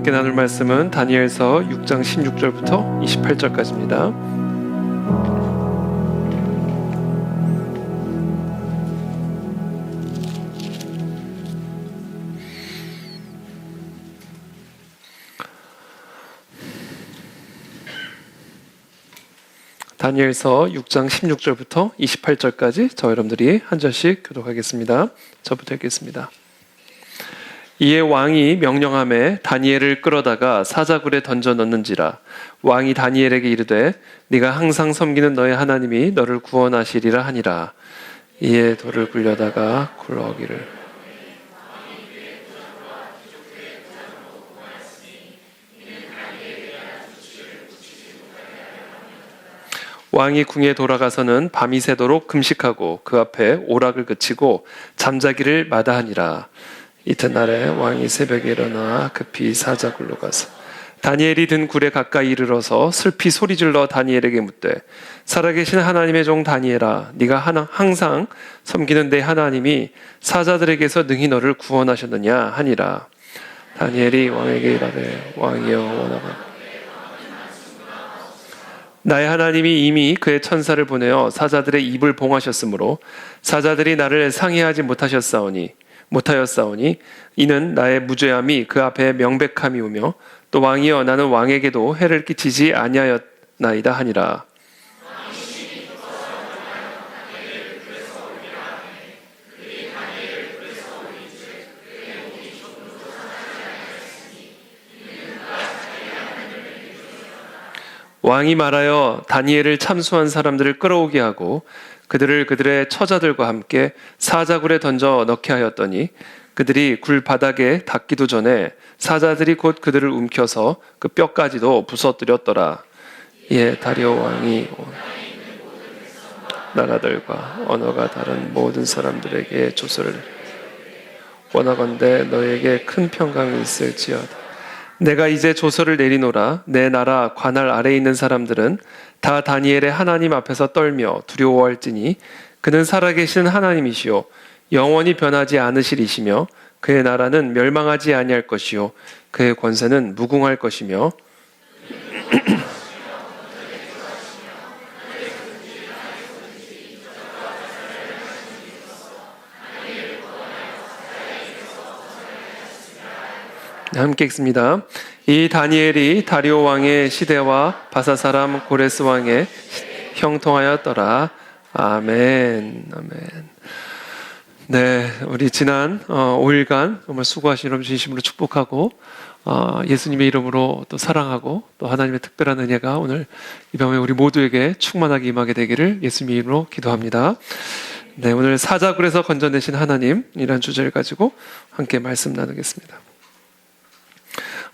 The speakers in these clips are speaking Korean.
함께 나눌 말씀은 다니엘서 6장 16절부터 28절까지입니다. 다니엘서 6장 16절부터 28절까지 저 여러분들이 한 절씩 교독하겠습니다. 저부터 읽겠습니다. 이에 왕이 명령하매 다니엘을 끌어다가 사자굴에 던져 넣는지라. 왕이 다니엘에게 이르되 네가 항상 섬기는 너의 하나님이 너를 구원하시리라 하니라. 이에 돌을 굴려다가 굴러오기를. 왕이 궁에 돌아가서는 밤이 새도록 금식하고 그 앞에 오락을 그치고 잠자기를 마다하니라. 이튿날에 왕이 새벽에 일어나 급히 사자굴로 가서 다니엘이 든 굴에 가까이 이르러서 슬피 소리질러 다니엘에게 묻되 살아계신 하나님의 종 다니엘아, 네가 항상 섬기는 내 하나님이 사자들에게서 능히 너를 구원하셨느냐 하니라. 다니엘이 왕에게 이르되 왕이여 원하건대 나의 하나님이 이미 그의 천사를 보내어 사자들의 입을 봉하셨으므로 사자들이 나를 상해하지 못하였사오니 이는 나의 무죄함이 그 앞에 명백함이오며 또 왕이여 나는 왕에게도 해를 끼치지 아니하였나이다 하니라. 왕이 말하여 다니엘을 참수한 사람들을 끌어오게 하고 그들을 그들의 처자들과 함께 사자굴에 던져 넣게 하였더니 그들이 굴 바닥에 닿기도 전에 사자들이 곧 그들을 움켜서 그 뼈까지도 부서뜨렸더라. 이에 다리오 왕이 나라들과 언어가 다른 모든 사람들에게 조서를 원하건대 너에게 큰 평강이 있을지어다. 내가 이제 조서를 내리노라. 내 나라 관할 아래에 있는 사람들은 다 다니엘의 하나님 앞에서 떨며 두려워할지니 그는 살아계신 하나님이시요 영원히 변하지 않으시리시며 그의 나라는 멸망하지 아니할 것이요 그의 권세는 무궁할 것이며 함께 읽습니다. 이 다니엘이 다리오 왕의 시대와 바사 사람 고레스 왕의 형통하였더라. 아멘. 아멘. 네, 우리 지난 5일간 정말 수고하신 여러분 진심으로 축복하고 예수님의 이름으로 또 사랑하고 또 하나님의 특별한 은혜가 오늘 이 밤에 우리 모두에게 충만하게 임하게 되기를 예수님의 이름으로 기도합니다. 네, 오늘 사자굴에서 건져내신 하나님이라는 주제를 가지고 함께 말씀 나누겠습니다.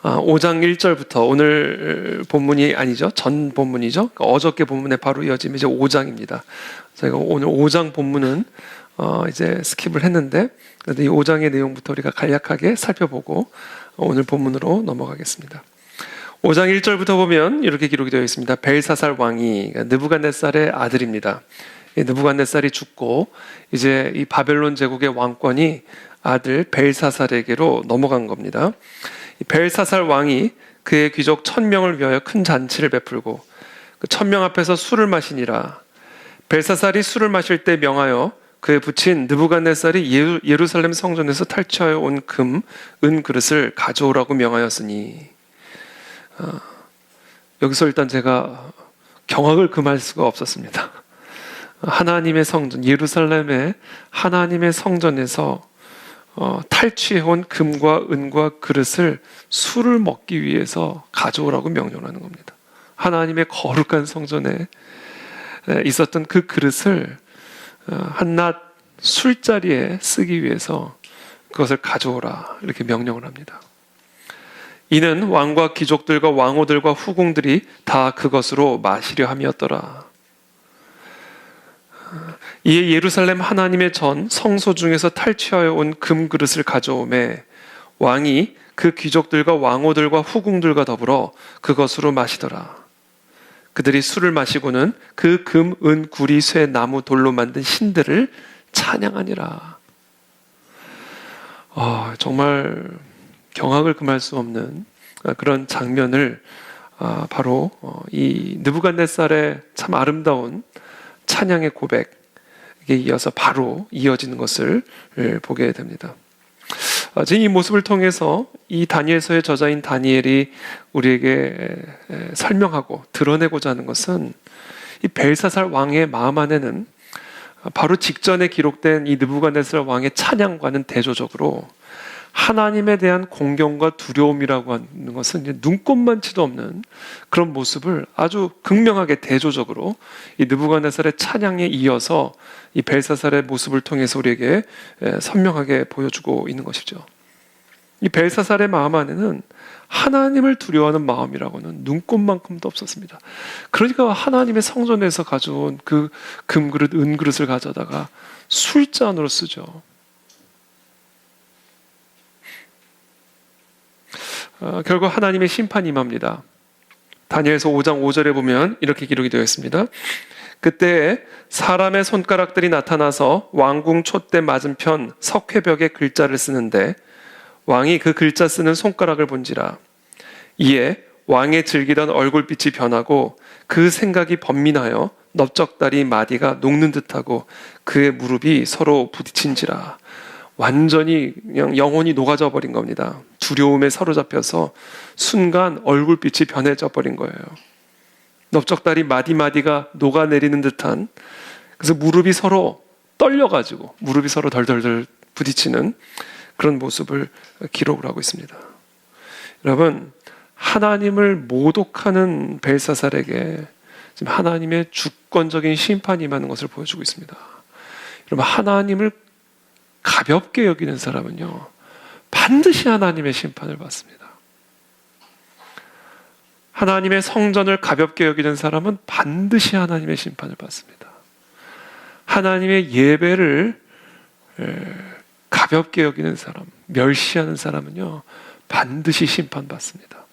5장 1절부터 오늘 본문이 아니죠. 전 본문이죠. 그러니까 어저께 본문에 바로 이어지면 이제 5장입니다. 저희가 오늘 5장 본문은 이제 스킵을 했는데 그래도 이 5장의 내용부터 우리가 간략하게 살펴보고 오늘 본문으로 넘어가겠습니다. 5장 1절부터 보면 이렇게 기록이 되어 있습니다. 벨사살 왕이 느부갓네살의 아들입니다. 느부갓네살이 죽고 이제 이 바벨론 제국의 왕권이 아들 벨사살에게로 넘어간 겁니다. 벨사살 왕이 그의 귀족 1000명을 위하여 큰 잔치를 베풀고 그 1000명 앞에서 술을 마시니라. 벨사살이 술을 마실 때 명하여 그의 부친 느부갓네살이 예루살렘 성전에서 탈취하여 온 금, 은 그릇을 가져오라고 명하였으니 여기서 일단 제가 경악을 금할 수가 없었습니다. 하나님의 성전, 예루살렘의 하나님의 성전에서 탈취해온 금과 은과 그릇을 술을 먹기 위해서 가져오라고 명령하는 겁니다. 하나님의 거룩한 성전에 있었던 그 그릇을 한낱 술자리에 쓰기 위해서 그것을 가져오라 이렇게 명령을 합니다. 이는 왕과 귀족들과 왕호들과 후궁들이 다 그것으로 마시려 함이었더라. 이에 예루살렘 하나님의 전 성소 중에서 탈취하여 온 금그릇을 가져오매 왕이 그 귀족들과 왕호들과 후궁들과 더불어 그것으로 마시더라. 그들이 술을 마시고는 그 금, 은, 구리, 쇠, 나무, 돌로 만든 신들을 찬양하니라. 정말 경악을 금할 수 없는 그런 장면을 바로 이 느부갓네살의 참 아름다운 찬양의 고백에 이어서 바로 이어지는 것을 보게 됩니다. 지금 이 모습을 통해서 이 다니엘서의 저자인 다니엘이 우리에게 설명하고 드러내고자 하는 것은 이 벨사살 왕의 마음 안에는 바로 직전에 기록된 이 느부갓네살 왕의 찬양과는 대조적으로 하나님에 대한 공경과 두려움이라고 하는 것은 이제 눈꼽만치도 없는 그런 모습을 아주 극명하게 대조적으로 이 느부갓네살의 찬양에 이어서 이 벨사살의 모습을 통해서 우리에게 선명하게 보여주고 있는 것이죠. 이 벨사살의 마음 안에는 하나님을 두려워하는 마음이라고는 눈꼽만큼도 없었습니다. 그러니까 하나님의 성전에서 가져온 그 금그릇, 은그릇을 가져다가 술잔으로 쓰죠. 결국 하나님의 심판이 임합니다. 다니엘서 5장 5절에 보면 이렇게 기록이 되어 있습니다. 그때 사람의 손가락들이 나타나서 왕궁 촛대 맞은편 석회벽에 글자를 쓰는데 왕이 그 글자 쓰는 손가락을 본지라. 이에 왕의 즐기던 얼굴빛이 변하고 그 생각이 번민하여 넓적다리 마디가 녹는 듯하고 그의 무릎이 서로 부딪힌지라. 완전히 그냥 영혼이 녹아져 버린 겁니다. 두려움에 사로잡혀서 순간 얼굴빛이 변해져 버린 거예요. 넓적다리 마디마디가 녹아내리는 듯한, 그래서 무릎이 서로 떨려가지고 무릎이 서로 덜덜덜 부딪히는 그런 모습을 기록을 하고 있습니다. 여러분, 하나님을 모독하는 벨사살에게 지금 하나님의 주권적인 심판이 임하는 것을 보여주고 있습니다. 여러분, 하나님을 가볍게 여기는 사람은요, 반드시 하나님의 심판을 받습니다. 하나님의 성전을 가볍게 여기는 사람은 반드시 하나님의 심판을 받습니다. 하나님의 예배를 가볍게 여기는 사람, 멸시하는 사람은요, 반드시 심판받습니다.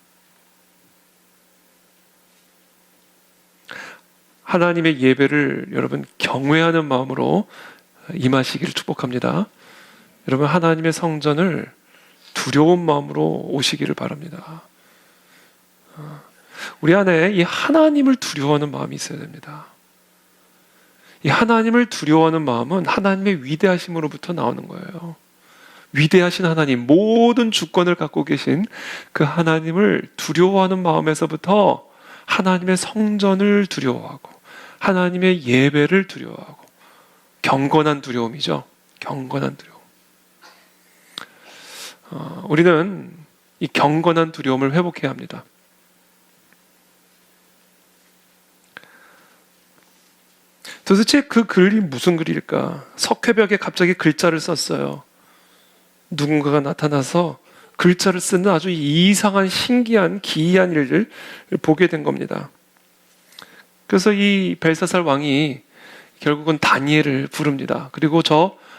하나님의 예배를 여러분 경외하는 마음으로 임하시기를 축복합니다. 여러분, 하나님의 성전을 두려운 마음으로 오시기를 바랍니다. 우리 안에 이 하나님을 두려워하는 마음이 있어야 됩니다. 이 하나님을 두려워하는 마음은 하나님의 위대하심으로부터 나오는 거예요. 위대하신 하나님, 모든 주권을 갖고 계신 그 하나님을 두려워하는 마음에서부터 하나님의 성전을 두려워하고 하나님의 예배를 두려워하고, 경건한 두려움이죠. 경건한 두려움. 우리는 이 경건한 두려움을 회복해야 합니다. 도대체 그 글이 무슨 글일까? 석회벽에 갑자기 글자를 썼어요. 누군가가 나타나서 글자를 쓰는 아주 이상한, 신기한, 기이한 일을 보게 된 겁니다. 그래서 이 벨사살 왕이 결국은 다니엘을 부릅니다. 그리고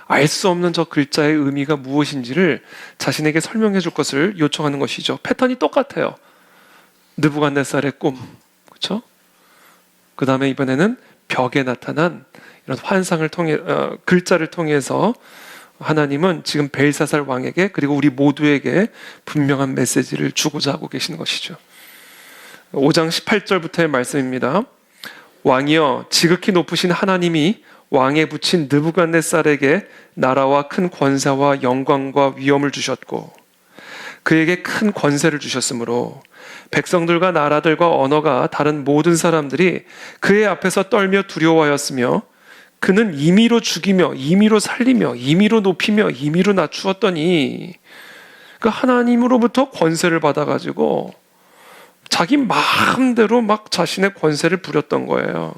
알 수 없는 저 글자의 의미가 무엇인지를 자신에게 설명해 줄 것을 요청하는 것이죠. 패턴이 똑같아요. 느부갓네살의 꿈, 그렇죠? 그 다음에 이번에는 벽에 나타난 이런 환상을 통해, 글자를 통해서 하나님은 지금 벨사살 왕에게, 그리고 우리 모두에게 분명한 메시지를 주고자 하고 계시는 것이죠. 5장 18절부터의 말씀입니다. 왕이여, 지극히 높으신 하나님이 왕에 붙인 느부갓네살에게 나라와 큰 권세와 영광과 위엄을 주셨고 그에게 큰 권세를 주셨으므로 백성들과 나라들과 언어가 다른 모든 사람들이 그의 앞에서 떨며 두려워하였으며 그는 임의로 죽이며 임의로 살리며 임의로 높이며 임의로 낮추었더니 그 하나님으로부터 권세를 받아가지고 자기 마음대로 막 자신의 권세를 부렸던 거예요.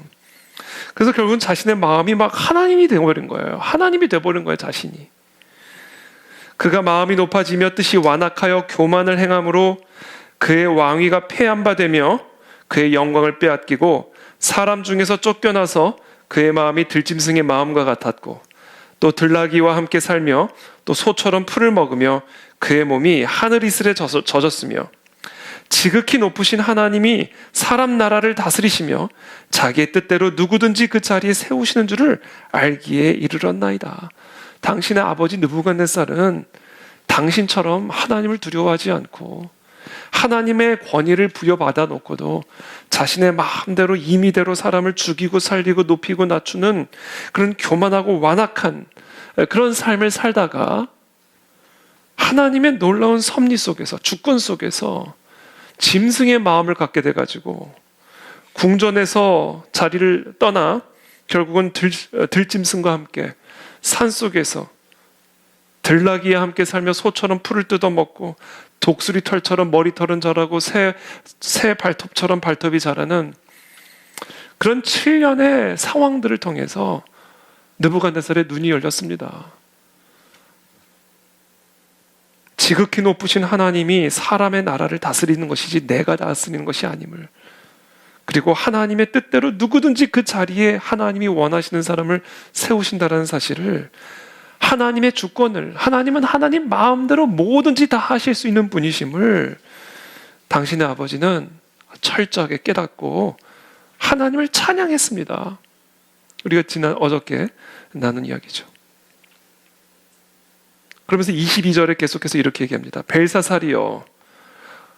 그래서 결국은 자신의 마음이 막 하나님이 되어버린 거예요. 하나님이 되어버린 거예요, 자신이. 그가 마음이 높아지며 뜻이 완악하여 교만을 행함으로 그의 왕위가 폐한바되며 그의 영광을 빼앗기고 사람 중에서 쫓겨나서 그의 마음이 들짐승의 마음과 같았고 또 들나귀와 함께 살며 또 소처럼 풀을 먹으며 그의 몸이 하늘 이슬에 젖었으며 지극히 높으신 하나님이 사람 나라를 다스리시며 자기의 뜻대로 누구든지 그 자리에 세우시는 줄을 알기에 이르렀나이다. 당신의 아버지 느부갓네살은 당신처럼 하나님을 두려워하지 않고 하나님의 권위를 부여받아 놓고도 자신의 마음대로 임의대로 사람을 죽이고 살리고 높이고 낮추는 그런 교만하고 완악한 그런 삶을 살다가 하나님의 놀라운 섭리 속에서, 주권 속에서 짐승의 마음을 갖게 돼가지고 궁전에서 자리를 떠나 결국은 들짐승과 함께 산속에서 들나귀와 함께 살며 소처럼 풀을 뜯어먹고 독수리 털처럼 머리털은 자라고 새 발톱처럼 발톱이 자라는 그런 7년의 상황들을 통해서 느부갓네살의 눈이 열렸습니다. 지극히 높으신 하나님이 사람의 나라를 다스리는 것이지 내가 다스리는 것이 아님을, 그리고 하나님의 뜻대로 누구든지 그 자리에 하나님이 원하시는 사람을 세우신다는 사실을, 하나님의 주권을, 하나님은 하나님 마음대로 뭐든지 다 하실 수 있는 분이심을 당신의 아버지는 철저하게 깨닫고 하나님을 찬양했습니다. 우리가 어저께 나눈 이야기죠. 그러면서 22절에 계속해서 이렇게 얘기합니다. 벨사살이여,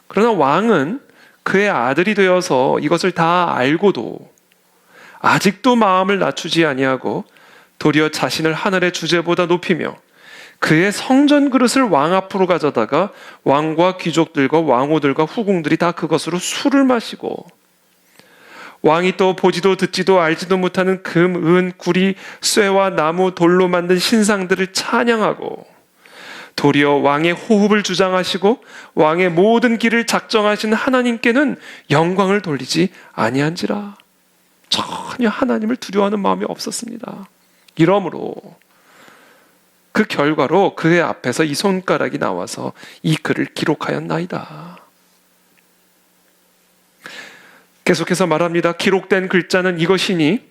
그러나 왕은 그의 아들이 되어서 이것을 다 알고도 아직도 마음을 낮추지 아니하고 도리어 자신을 하늘의 주제보다 높이며 그의 성전 그릇을 왕 앞으로 가져다가 왕과 귀족들과 왕후들과 후궁들이 다 그것으로 술을 마시고, 왕이 또 보지도 듣지도 알지도 못하는 금, 은, 구리, 쇠와 나무, 돌로 만든 신상들을 찬양하고, 도리어 왕의 호흡을 주장하시고 왕의 모든 길을 작정하신 하나님께는 영광을 돌리지 아니한지라. 전혀 하나님을 두려워하는 마음이 없었습니다. 이러므로 그 결과로 그의 앞에서 이 손가락이 나와서 이 글을 기록하였나이다. 계속해서 말합니다. 기록된 글자는 이것이니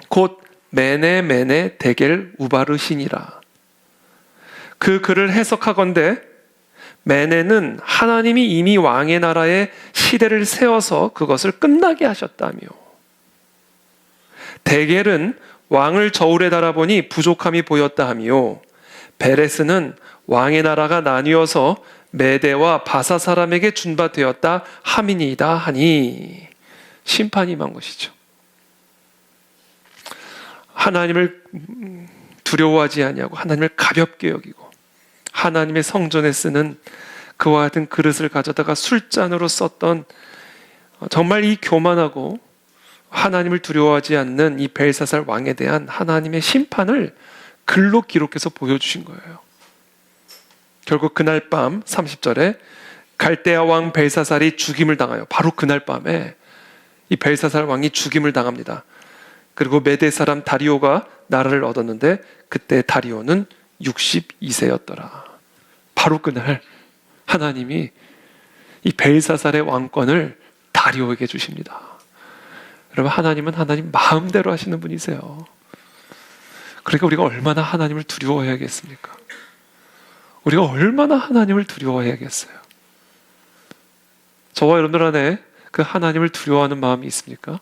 곧 메네 데겔 우바르시니라. 그 글을 해석하건대 메네는 하나님이 이미 왕의 나라에 시대를 세워서 그것을 끝나게 하셨다며, 데겔은 왕을 저울에 달아보니 부족함이 보였다 하며, 베레스는 왕의 나라가 나뉘어서 메대와 바사 사람에게 준바되었다 함이니이다 하니, 심판이 임한 것이죠. 하나님을 두려워하지 아니하고 하나님을 가볍게 여기고 하나님의 성전에 쓰는 그와 같은 그릇을 가져다가 술잔으로 썼던, 정말 이 교만하고 하나님을 두려워하지 않는 이 벨사살 왕에 대한 하나님의 심판을 글로 기록해서 보여주신 거예요. 결국 그날 밤 30절에 갈대아 왕 벨사살이 죽임을 당하여, 바로 그날 밤에 이 벨사살 왕이 죽임을 당합니다. 그리고 메대 사람 다리오가 나라를 얻었는데 그때 다리오는 62세였더라. 바로 그날 하나님이 이 벨사살의 왕권을 다리오에게 주십니다. 여러분, 하나님은 하나님 마음대로 하시는 분이세요. 그러니까 우리가 얼마나 하나님을 두려워해야겠습니까? 우리가 얼마나 하나님을 두려워해야겠어요? 저와 여러분들 안에 그 하나님을 두려워하는 마음이 있습니까?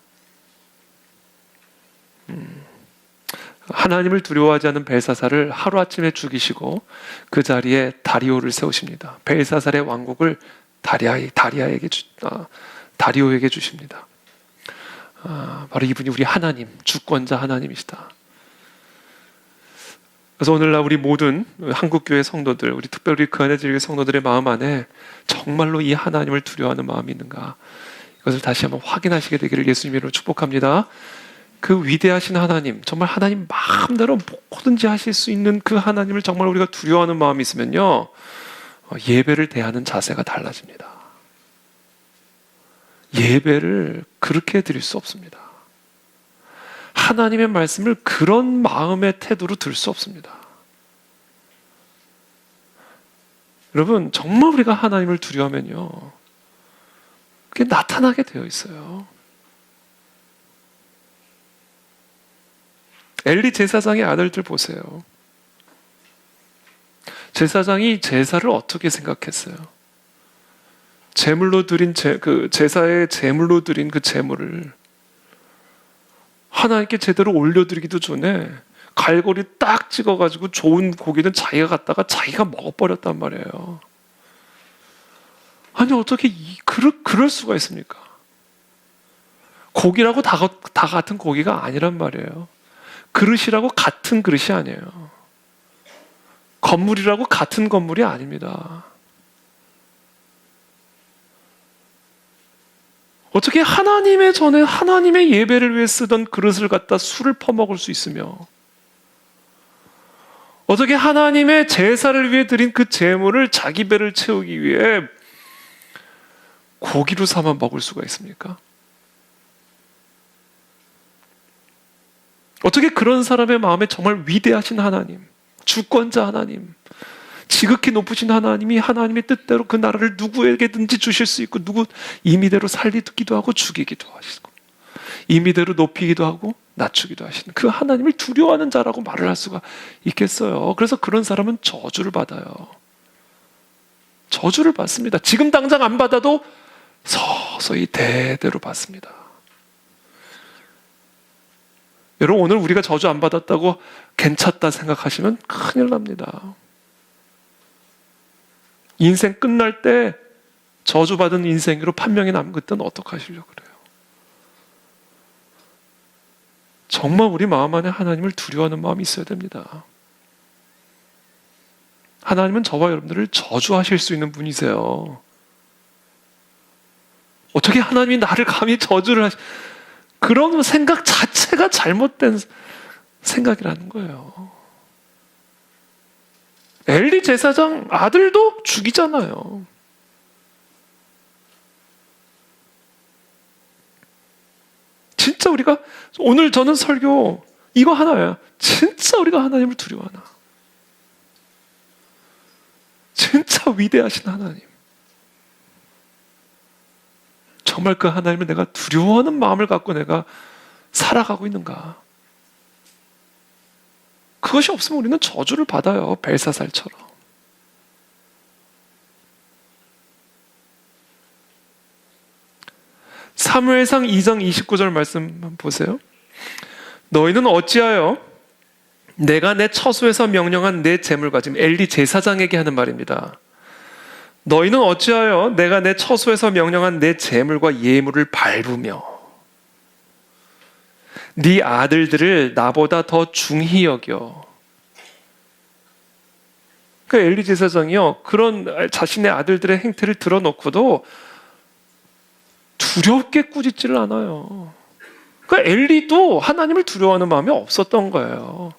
하나님을 두려워하지 않는 벨사살을 하루아침에 죽이시고 그 자리에 다리오를 세우십니다. 벨사살의 왕국을 다리오에게 주십니다. 바로 이분이 우리 하나님, 주권자 하나님이시다. 그래서 오늘날 우리 모든 한국교회 성도들, 우리 특별히 그 안에 들린 성도들의 마음 안에 정말로 이 하나님을 두려워하는 마음이 있는가, 이것을 다시 한번 확인하시게 되기를 예수님 이름으로 축복합니다. 그 위대하신 하나님, 정말 하나님 마음대로 뭐든지 하실 수 있는 그 하나님을 정말 우리가 두려워하는 마음이 있으면요, 예배를 대하는 자세가 달라집니다. 예배를 그렇게 드릴 수 없습니다. 하나님의 말씀을 그런 마음의 태도로 들 수 없습니다. 여러분, 정말 우리가 하나님을 두려워하면요, 그게 나타나게 되어 있어요. 엘리 제사장의 아들들 보세요. 제사장이 제사를 어떻게 생각했어요? 제물로 드린 제사의 제물로 드린 그 제물을 하나님께 제대로 올려드리기도 전에 갈고리 딱 찍어가지고 좋은 고기는 자기가 갖다가 자기가 먹어버렸단 말이에요. 아니 어떻게 그럴 수가 있습니까? 고기라고 다 같은 고기가 아니란 말이에요. 그릇이라고 같은 그릇이 아니에요. 건물이라고 같은 건물이 아닙니다. 어떻게 하나님의 전에 하나님의 예배를 위해 쓰던 그릇을 갖다 술을 퍼먹을 수 있으며, 어떻게 하나님의 제사를 위해 드린 그 제물을 자기 배를 채우기 위해 고기로 삼아 먹을 수가 있습니까? 어떻게 그런 사람의 마음에 정말 위대하신 하나님, 주권자 하나님, 지극히 높으신 하나님이 하나님의 뜻대로 그 나라를 누구에게든지 주실 수 있고, 누구 임의대로 살리기도 하고 죽이기도 하시고, 임의대로 높이기도 하고 낮추기도 하시는 그 하나님을 두려워하는 자라고 말을 할 수가 있겠어요? 그래서 그런 사람은 저주를 받아요. 저주를 받습니다. 지금 당장 안 받아도 서서히 대대로 받습니다. 여러분, 오늘 우리가 저주 안 받았다고 괜찮다 생각하시면 큰일 납니다. 인생 끝날 때 저주받은 인생으로 판명이 남은 그때는 어떡하시려고 그래요? 정말 우리 마음 안에 하나님을 두려워하는 마음이 있어야 됩니다. 하나님은 저와 여러분들을 저주하실 수 있는 분이세요. 어떻게 하나님이 나를 감히 저주를 그런 생각 자체가 잘못된 생각이라는 거예요. 엘리 제사장 아들도 죽이잖아요. 진짜 우리가 오늘 저는 설교 이거 하나야. 진짜 우리가 하나님을 두려워하나? 진짜 위대하신 하나님. 정말 그 하나님을 내가 두려워하는 마음을 갖고 내가 살아가고 있는가? 그것이 없으면 우리는 저주를 받아요. 벨사살처럼. 사무엘상 2장 29절 말씀 보세요. 너희는 어찌하여 내가 내 처소에서 명령한 내 재물과, 지금 엘리 제사장에게 하는 말입니다. 너희는 어찌하여 내가 내 처소에서 명령한 내 재물과 예물을 밟으며 네 아들들을 나보다 더 중히 여겨. 그러니까 엘리 제사장이요, 그런 자신의 아들들의 행태를 드러놓고도 두렵게 꾸짖지를 않아요. 그러니까 엘리도 하나님을 두려워하는 마음이 없었던 거예요.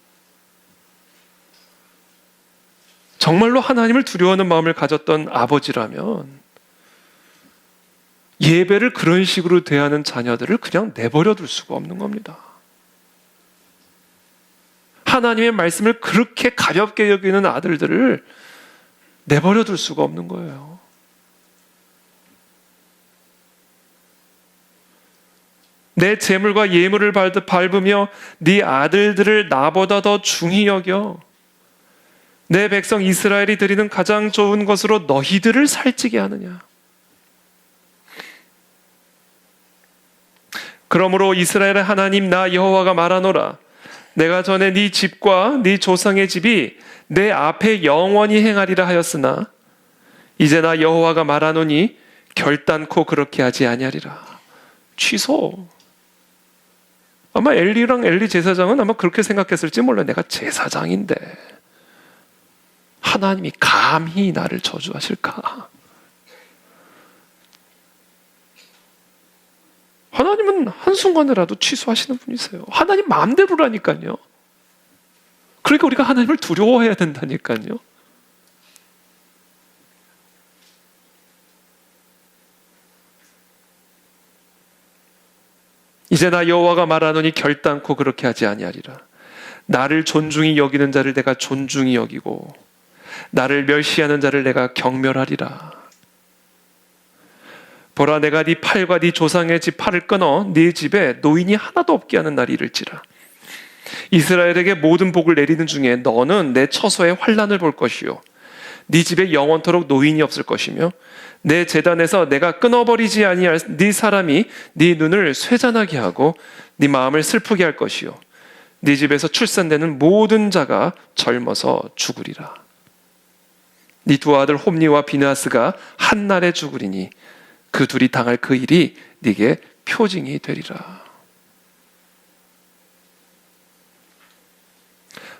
정말로 하나님을 두려워하는 마음을 가졌던 아버지라면 예배를 그런 식으로 대하는 자녀들을 그냥 내버려 둘 수가 없는 겁니다. 하나님의 말씀을 그렇게 가볍게 여기는 아들들을 내버려 둘 수가 없는 거예요. 내 재물과 예물을 밟으며 네 아들들을 나보다 더 중히 여겨 내 백성 이스라엘이 드리는 가장 좋은 것으로 너희들을 살찌게 하느냐? 그러므로 이스라엘의 하나님 나 여호와가 말하노라. 내가 전에 네 집과 네 조상의 집이 내 앞에 영원히 행하리라 하였으나 이제 나 여호와가 말하노니 결단코 그렇게 하지 아니하리라. 취소. 아마 엘리랑 엘리 제사장은 아마 그렇게 생각했을지 몰라요. 내가 제사장인데 하나님이 감히 나를 저주하실까? 하나님은 한순간이라도 취소하시는 분이세요. 하나님 마음대로라니까요. 그러니까 우리가 하나님을 두려워해야 된다니까요. 이제 나 여호와가 말하노니 결단코 그렇게 하지 아니하리라. 나를 존중히 여기는 자를 내가 존중히 여기고 나를 멸시하는 자를 내가 경멸하리라. 보라, 내가 네 팔과 네 조상의 집 팔을 끊어 네 집에 노인이 하나도 없게 하는 날이 이를지라. 이스라엘에게 모든 복을 내리는 중에 너는 내 처소에 환난을 볼 것이요 네 집에 영원토록 노인이 없을 것이며 내 제단에서 내가 끊어버리지 아니할 네 사람이 네 눈을 쇠잔하게 하고 네 마음을 슬프게 할 것이요 네 집에서 출산되는 모든 자가 젊어서 죽으리라. 네 두 아들 홈니와 비느하스가 한 날에 죽으리니 그 둘이 당할 그 일이 네게 표징이 되리라.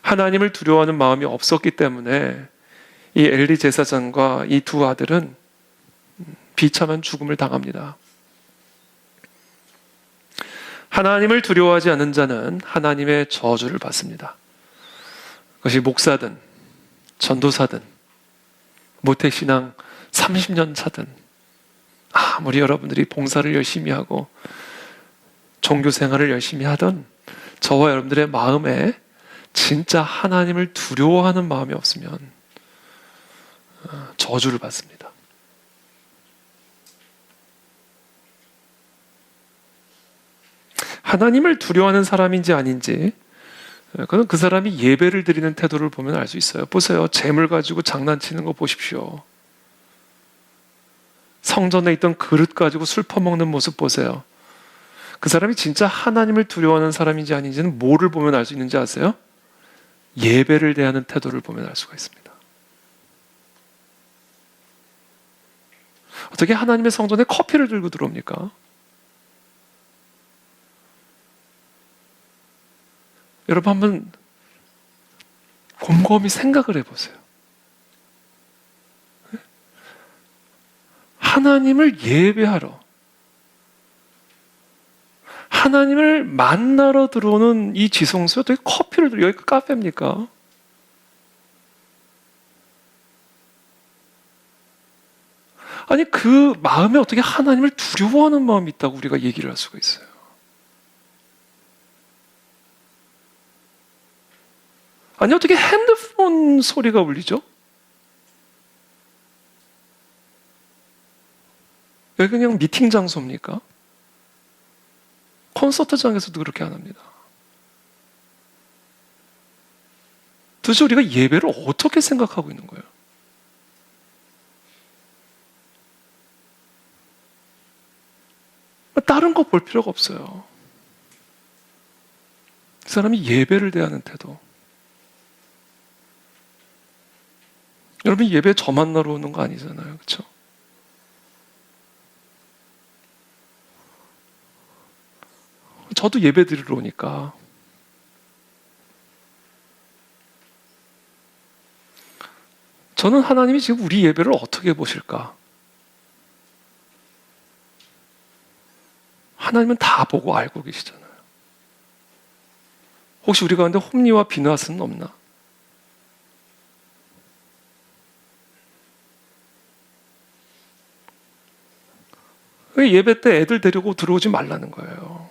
하나님을 두려워하는 마음이 없었기 때문에 이 엘리 제사장과 이 두 아들은 비참한 죽음을 당합니다. 하나님을 두려워하지 않는 자는 하나님의 저주를 받습니다. 그것이 목사든 전도사든 모태신앙 30년 차든 아무리 여러분들이 봉사를 열심히 하고 종교 생활을 열심히 하던 저와 여러분들의 마음에 진짜 하나님을 두려워하는 마음이 없으면 저주를 받습니다. 하나님을 두려워하는 사람인지 아닌지 그건 그 사람이 예배를 드리는 태도를 보면 알 수 있어요. 보세요. 재물 가지고 장난치는 거 보십시오. 성전에 있던 그릇 가지고 술 퍼먹는 모습 보세요. 그 사람이 진짜 하나님을 두려워하는 사람인지 아닌지는 뭐를 보면 알 수 있는지 아세요? 예배를 대하는 태도를 보면 알 수가 있습니다. 어떻게 하나님의 성전에 커피를 들고 들어옵니까? 여러분 한번 곰곰이 생각을 해보세요. 하나님을 예배하러, 하나님을 만나러 들어오는 이 지성소에 어떻게 커피를 들고, 여기 카페입니까? 아니 그 마음에 어떻게 하나님을 두려워하는 마음이 있다고 우리가 얘기를 할 수가 있어요. 아니 어떻게 핸드폰 소리가 울리죠? 여기 그냥 미팅 장소입니까? 콘서트장에서도 그렇게 안 합니다. 도대체 우리가 예배를 어떻게 생각하고 있는 거예요? 다른 거 볼 필요가 없어요. 그 사람이 예배를 대하는 태도. 여러분 예배 저 만나러 오는 거 아니잖아요. 그렇죠? 저도 예배 드리러 오니까 저는 하나님이 지금 우리 예배를 어떻게 보실까? 하나님은 다 보고 알고 계시잖아요. 혹시 우리 가운데 홈리와 비느하스는 없나? 왜 예배 때 애들 데리고 들어오지 말라는 거예요?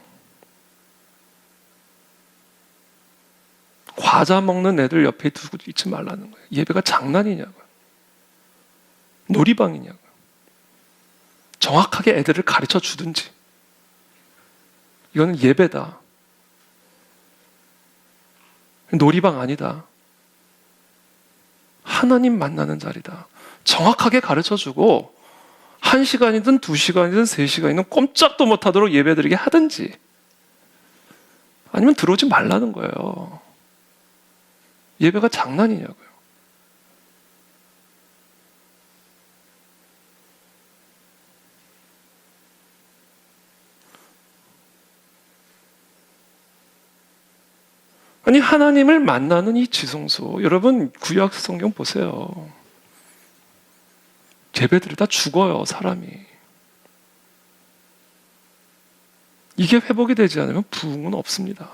과자 먹는 애들 옆에 두고 있지 말라는 거예요. 예배가 장난이냐고요. 놀이방이냐고요. 정확하게 애들을 가르쳐 주든지. 이거는 예배다. 놀이방 아니다. 하나님 만나는 자리다. 정확하게 가르쳐 주고 1시간이든 2시간이든 3시간이든 꼼짝도 못하도록 예배드리게 하든지 아니면 들어오지 말라는 거예요. 예배가 장난이냐고요. 아니 하나님을 만나는 이 지성소, 여러분 구약 성경 보세요. 예배드리다 죽어요, 사람이. 이게 회복이 되지 않으면 부흥은 없습니다.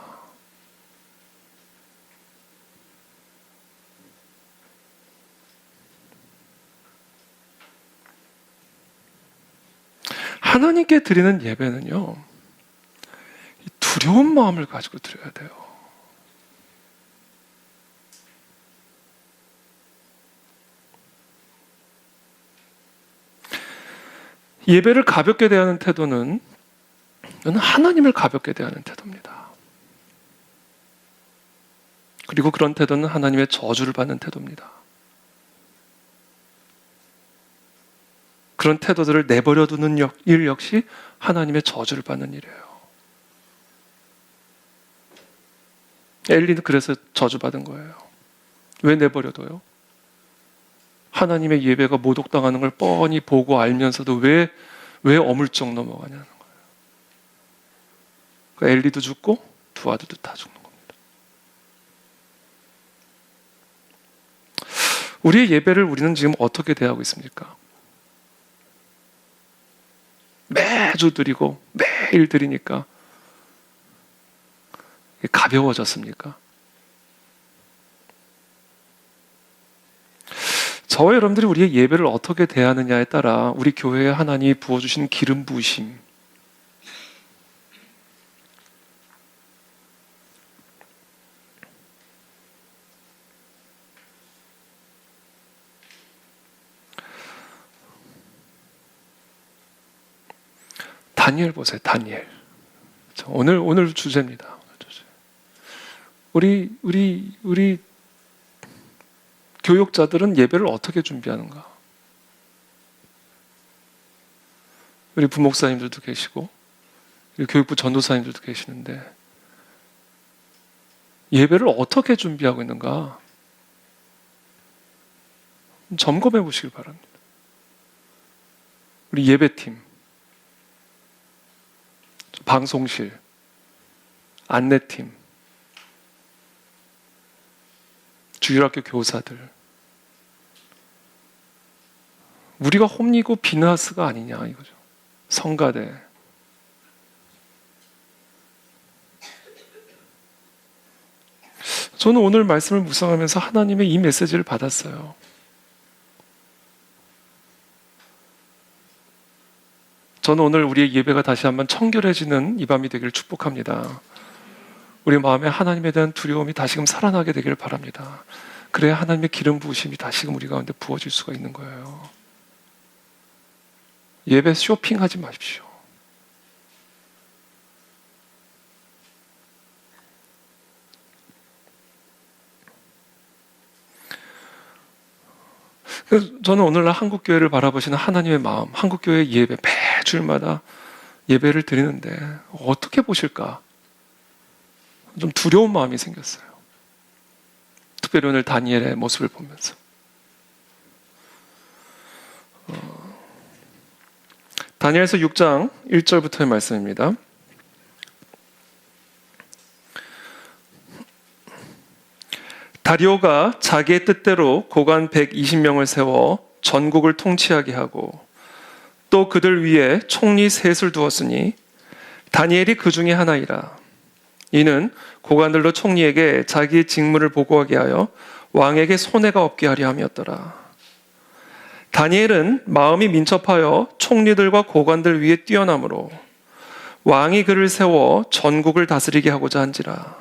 하나님께 드리는 예배는요, 두려운 마음을 가지고 드려야 돼요. 예배를 가볍게 대하는 태도는 하나님을 가볍게 대하는 태도입니다. 그리고 그런 태도는 하나님의 저주를 받는 태도입니다. 그런 태도들을 내버려 두는 일 역시 하나님의 저주를 받는 일이에요. 엘리는 그래서 저주받은 거예요. 왜 내버려둬요? 하나님의 예배가 모독당하는 걸 뻔히 보고 알면서도 왜 어물쩍 넘어가냐는 거예요. 그러니까 엘리도 죽고 두 아들도 다 죽는 겁니다. 우리의 예배를 우리는 지금 어떻게 대하고 있습니까? 매주 드리고 매일 드리니까 가벼워졌습니까? 저와 여러분들이 우리의 예배를 어떻게 대하느냐에 따라 우리 교회에 하나님이 부어주신 기름 부으심, 다니엘 보세요. 다니엘. 오늘 주제입니다. 우리 교육자들은 예배를 어떻게 준비하는가? 우리 부목사님들도 계시고 우리 교육부 전도사님들도 계시는데 예배를 어떻게 준비하고 있는가? 점검해 보시길 바랍니다. 우리 예배팀, 방송실, 안내팀, 주일학교 교사들, 우리가 홈리고 비너하스가 아니냐 이거죠. 성가대. 저는 오늘 말씀을 묵상하면서 하나님의 이 메시지를 받았어요. 저는 오늘 우리의 예배가 다시 한번 청결해지는 이 밤이 되기를 축복합니다. 우리 마음에 하나님에 대한 두려움이 다시금 살아나게 되기를 바랍니다. 그래야 하나님의 기름 부으심이 다시금 우리 가운데 부어질 수가 있는 거예요. 예배 쇼핑하지 마십시오. 그래서 저는 오늘날 한국교회를 바라보시는 하나님의 마음, 한국교회 예배 매주마다 예배를 드리는데 어떻게 보실까? 좀 두려운 마음이 생겼어요. 특별히 오늘 다니엘의 모습을 보면서. 다니엘서 6장 1절부터의 말씀입니다. 다리오가 자기의 뜻대로 고관 120명을 세워 전국을 통치하게 하고 또 그들 위에 총리 셋을 두었으니 다니엘이 그 중에 하나이라. 이는 고관들로 총리에게 자기의 직무를 보고하게 하여 왕에게 손해가 없게 하려 함이었더라. 다니엘은 마음이 민첩하여 총리들과 고관들 위에 뛰어나므로 왕이 그를 세워 전국을 다스리게 하고자 한지라.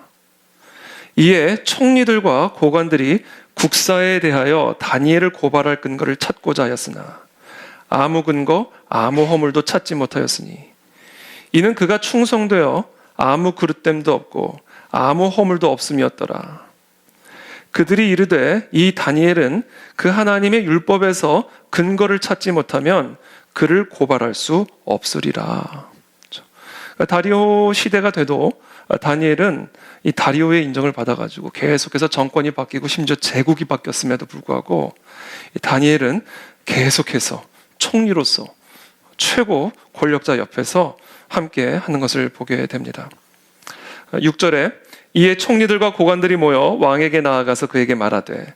이에 총리들과 고관들이 국사에 대하여 다니엘을 고발할 근거를 찾고자 하였으나 아무 근거, 아무 허물도 찾지 못하였으니 이는 그가 충성되어 아무 그릇됨도 없고 아무 허물도 없음이었더라. 그들이 이르되 이 다니엘은 그 하나님의 율법에서 근거를 찾지 못하면 그를 고발할 수 없으리라. 다리오 시대가 돼도 다니엘은 이 다리오의 인정을 받아가지고 계속해서 정권이 바뀌고 심지어 제국이 바뀌었음에도 불구하고 다니엘은 계속해서 총리로서 최고 권력자 옆에서 함께 하는 것을 보게 됩니다. 6절에 이에 총리들과 고관들이 모여 왕에게 나아가서 그에게 말하되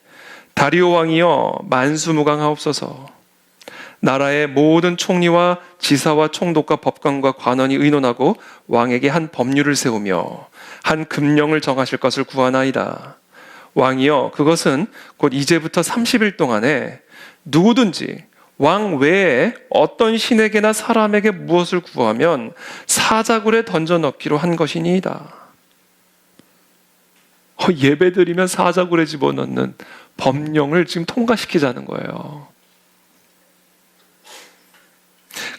다리오 왕이여 만수무강하옵소서. 나라의 모든 총리와 지사와 총독과 법관과 관원이 의논하고 왕에게 한 법률을 세우며 한 금령을 정하실 것을 구하나이다. 왕이여 그것은 곧 이제부터 30일 동안에 누구든지 왕 외에 어떤 신에게나 사람에게 무엇을 구하면 사자굴에 던져 넣기로 한 것이니이다. 예배드리면 사자굴에 집어넣는 법령을 지금 통과시키자는 거예요.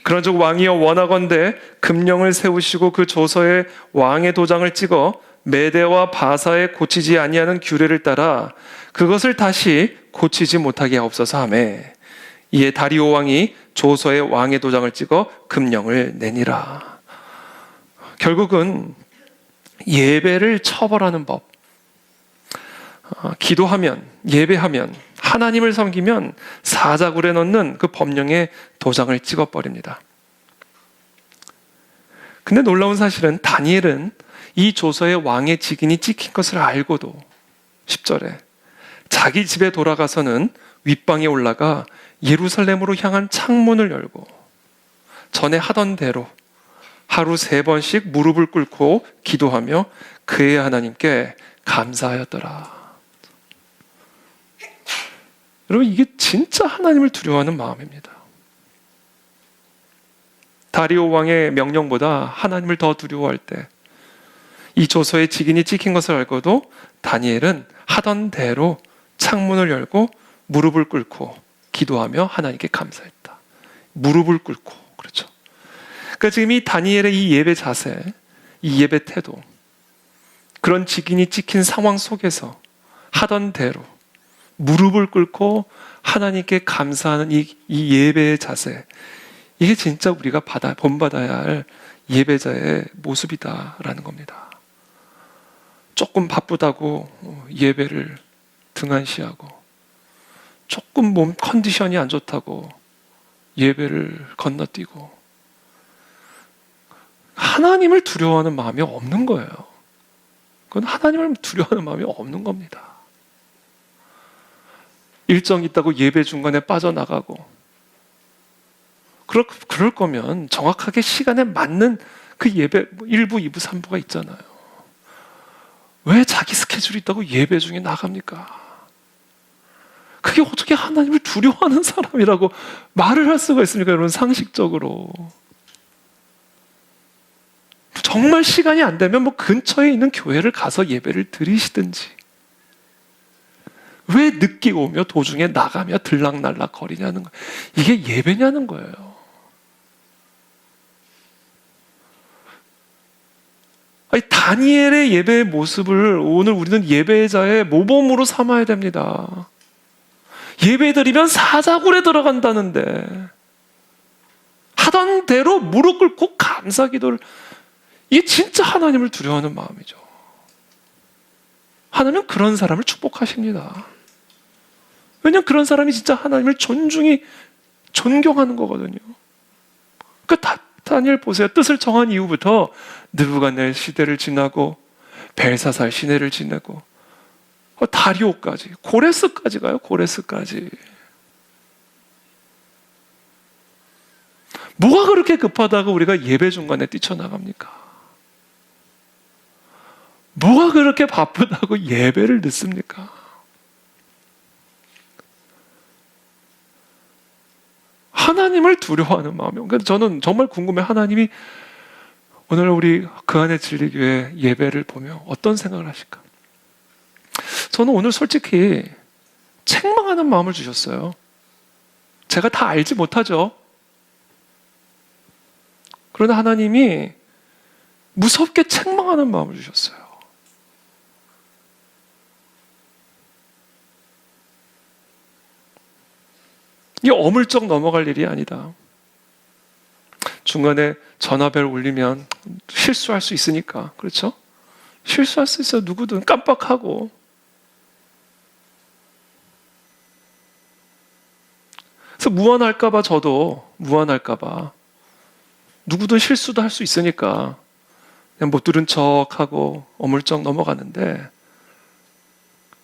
그런즉 왕이여 원하건대 금령을 세우시고 그 조서에 왕의 도장을 찍어 메대와 바사에 고치지 아니하는 규례를 따라 그것을 다시 고치지 못하게 하옵소서 하매 이에 다리오 왕이 조서에 왕의 도장을 찍어 금령을 내니라. 결국은 예배를 처벌하는 법, 기도하면 예배하면 하나님을 섬기면 사자굴에 넣는 그 법령의 도장을 찍어버립니다. 근데 놀라운 사실은 다니엘은 이 조서에 왕의 직인이 찍힌 것을 알고도 10절에 자기 집에 돌아가서는 윗방에 올라가 예루살렘으로 향한 창문을 열고 전에 하던 대로 하루 3번씩 무릎을 꿇고 기도하며 그의 하나님께 감사하였더라. 여러분, 이게 진짜 하나님을 두려워하는 마음입니다. 다리오 왕의 명령보다 하나님을 더 두려워할 때 이 조서에 직인이 찍힌 것을 알고도 다니엘은 하던 대로 창문을 열고 무릎을 꿇고 기도하며 하나님께 감사했다. 무릎을 꿇고, 그렇죠. 그러니까 지금 이 다니엘의 이 예배 자세, 이 예배 태도, 그런 직인이 찍힌 상황 속에서 하던 대로 무릎을 꿇고 하나님께 감사하는 이 예배의 자세, 이게 진짜 우리가 본받아야 할 예배자의 모습이다라는 겁니다. 조금 바쁘다고 예배를 등한시하고, 조금 몸 컨디션이 안 좋다고 예배를 건너뛰고, 하나님을 두려워하는 마음이 없는 거예요. 그건 하나님을 두려워하는 마음이 없는 겁니다. 일정 있다고 예배 중간에 빠져나가고, 그럴 거면 정확하게 시간에 맞는 그 예배 1부, 2부, 3부가 있잖아요. 왜 자기 스케줄이 있다고 예배 중에 나갑니까? 그게 어떻게 하나님을 두려워하는 사람이라고 말을 할 수가 있습니까? 여러분, 상식적으로. 정말 시간이 안 되면 뭐 근처에 있는 교회를 가서 예배를 드리시든지, 왜 늦게 오며 도중에 나가며 들락날락 거리냐는 거예요. 이게 예배냐는 거예요. 아니, 다니엘의 예배의 모습을 오늘 우리는 예배자의 모범으로 삼아야 됩니다. 예배드리면 사자굴에 들어간다는데 하던 대로 무릎 꿇고 감사 기도를, 이게 진짜 하나님을 두려워하는 마음이죠. 하나님은 그런 사람을 축복하십니다. 왜냐하면 그런 사람이 진짜 하나님을 존경하는 거거든요. 그러니까 다니엘 보세요. 뜻을 정한 이후부터 느부갓네살 시대를 지나고 벨사살 시대를 지내고 다리오까지, 고레스까지 가요. 고레스까지. 뭐가 그렇게 급하다고 우리가 예배 중간에 뛰쳐나갑니까? 뭐가 그렇게 바쁘다고 예배를 늦습니까? 하나님을 두려워하는 마음이요. 그러니까 저는 정말 궁금해요. 하나님이 오늘 우리 그 안에 진리교회 예배를 보며 어떤 생각을 하실까? 저는 오늘 솔직히 책망하는 마음을 주셨어요. 제가 다 알지 못하죠. 그러나 하나님이 무섭게 책망하는 마음을 주셨어요. 이게 어물쩍 넘어갈 일이 아니다. 중간에 전화벨 울리면 실수할 수 있으니까, 그렇죠? 실수할 수 있어요. 누구든 깜빡하고. 그래서 무안할까봐, 저도 무안할까봐 누구든 실수도 할 수 있으니까 그냥 못 들은 척하고 어물쩍 넘어가는데,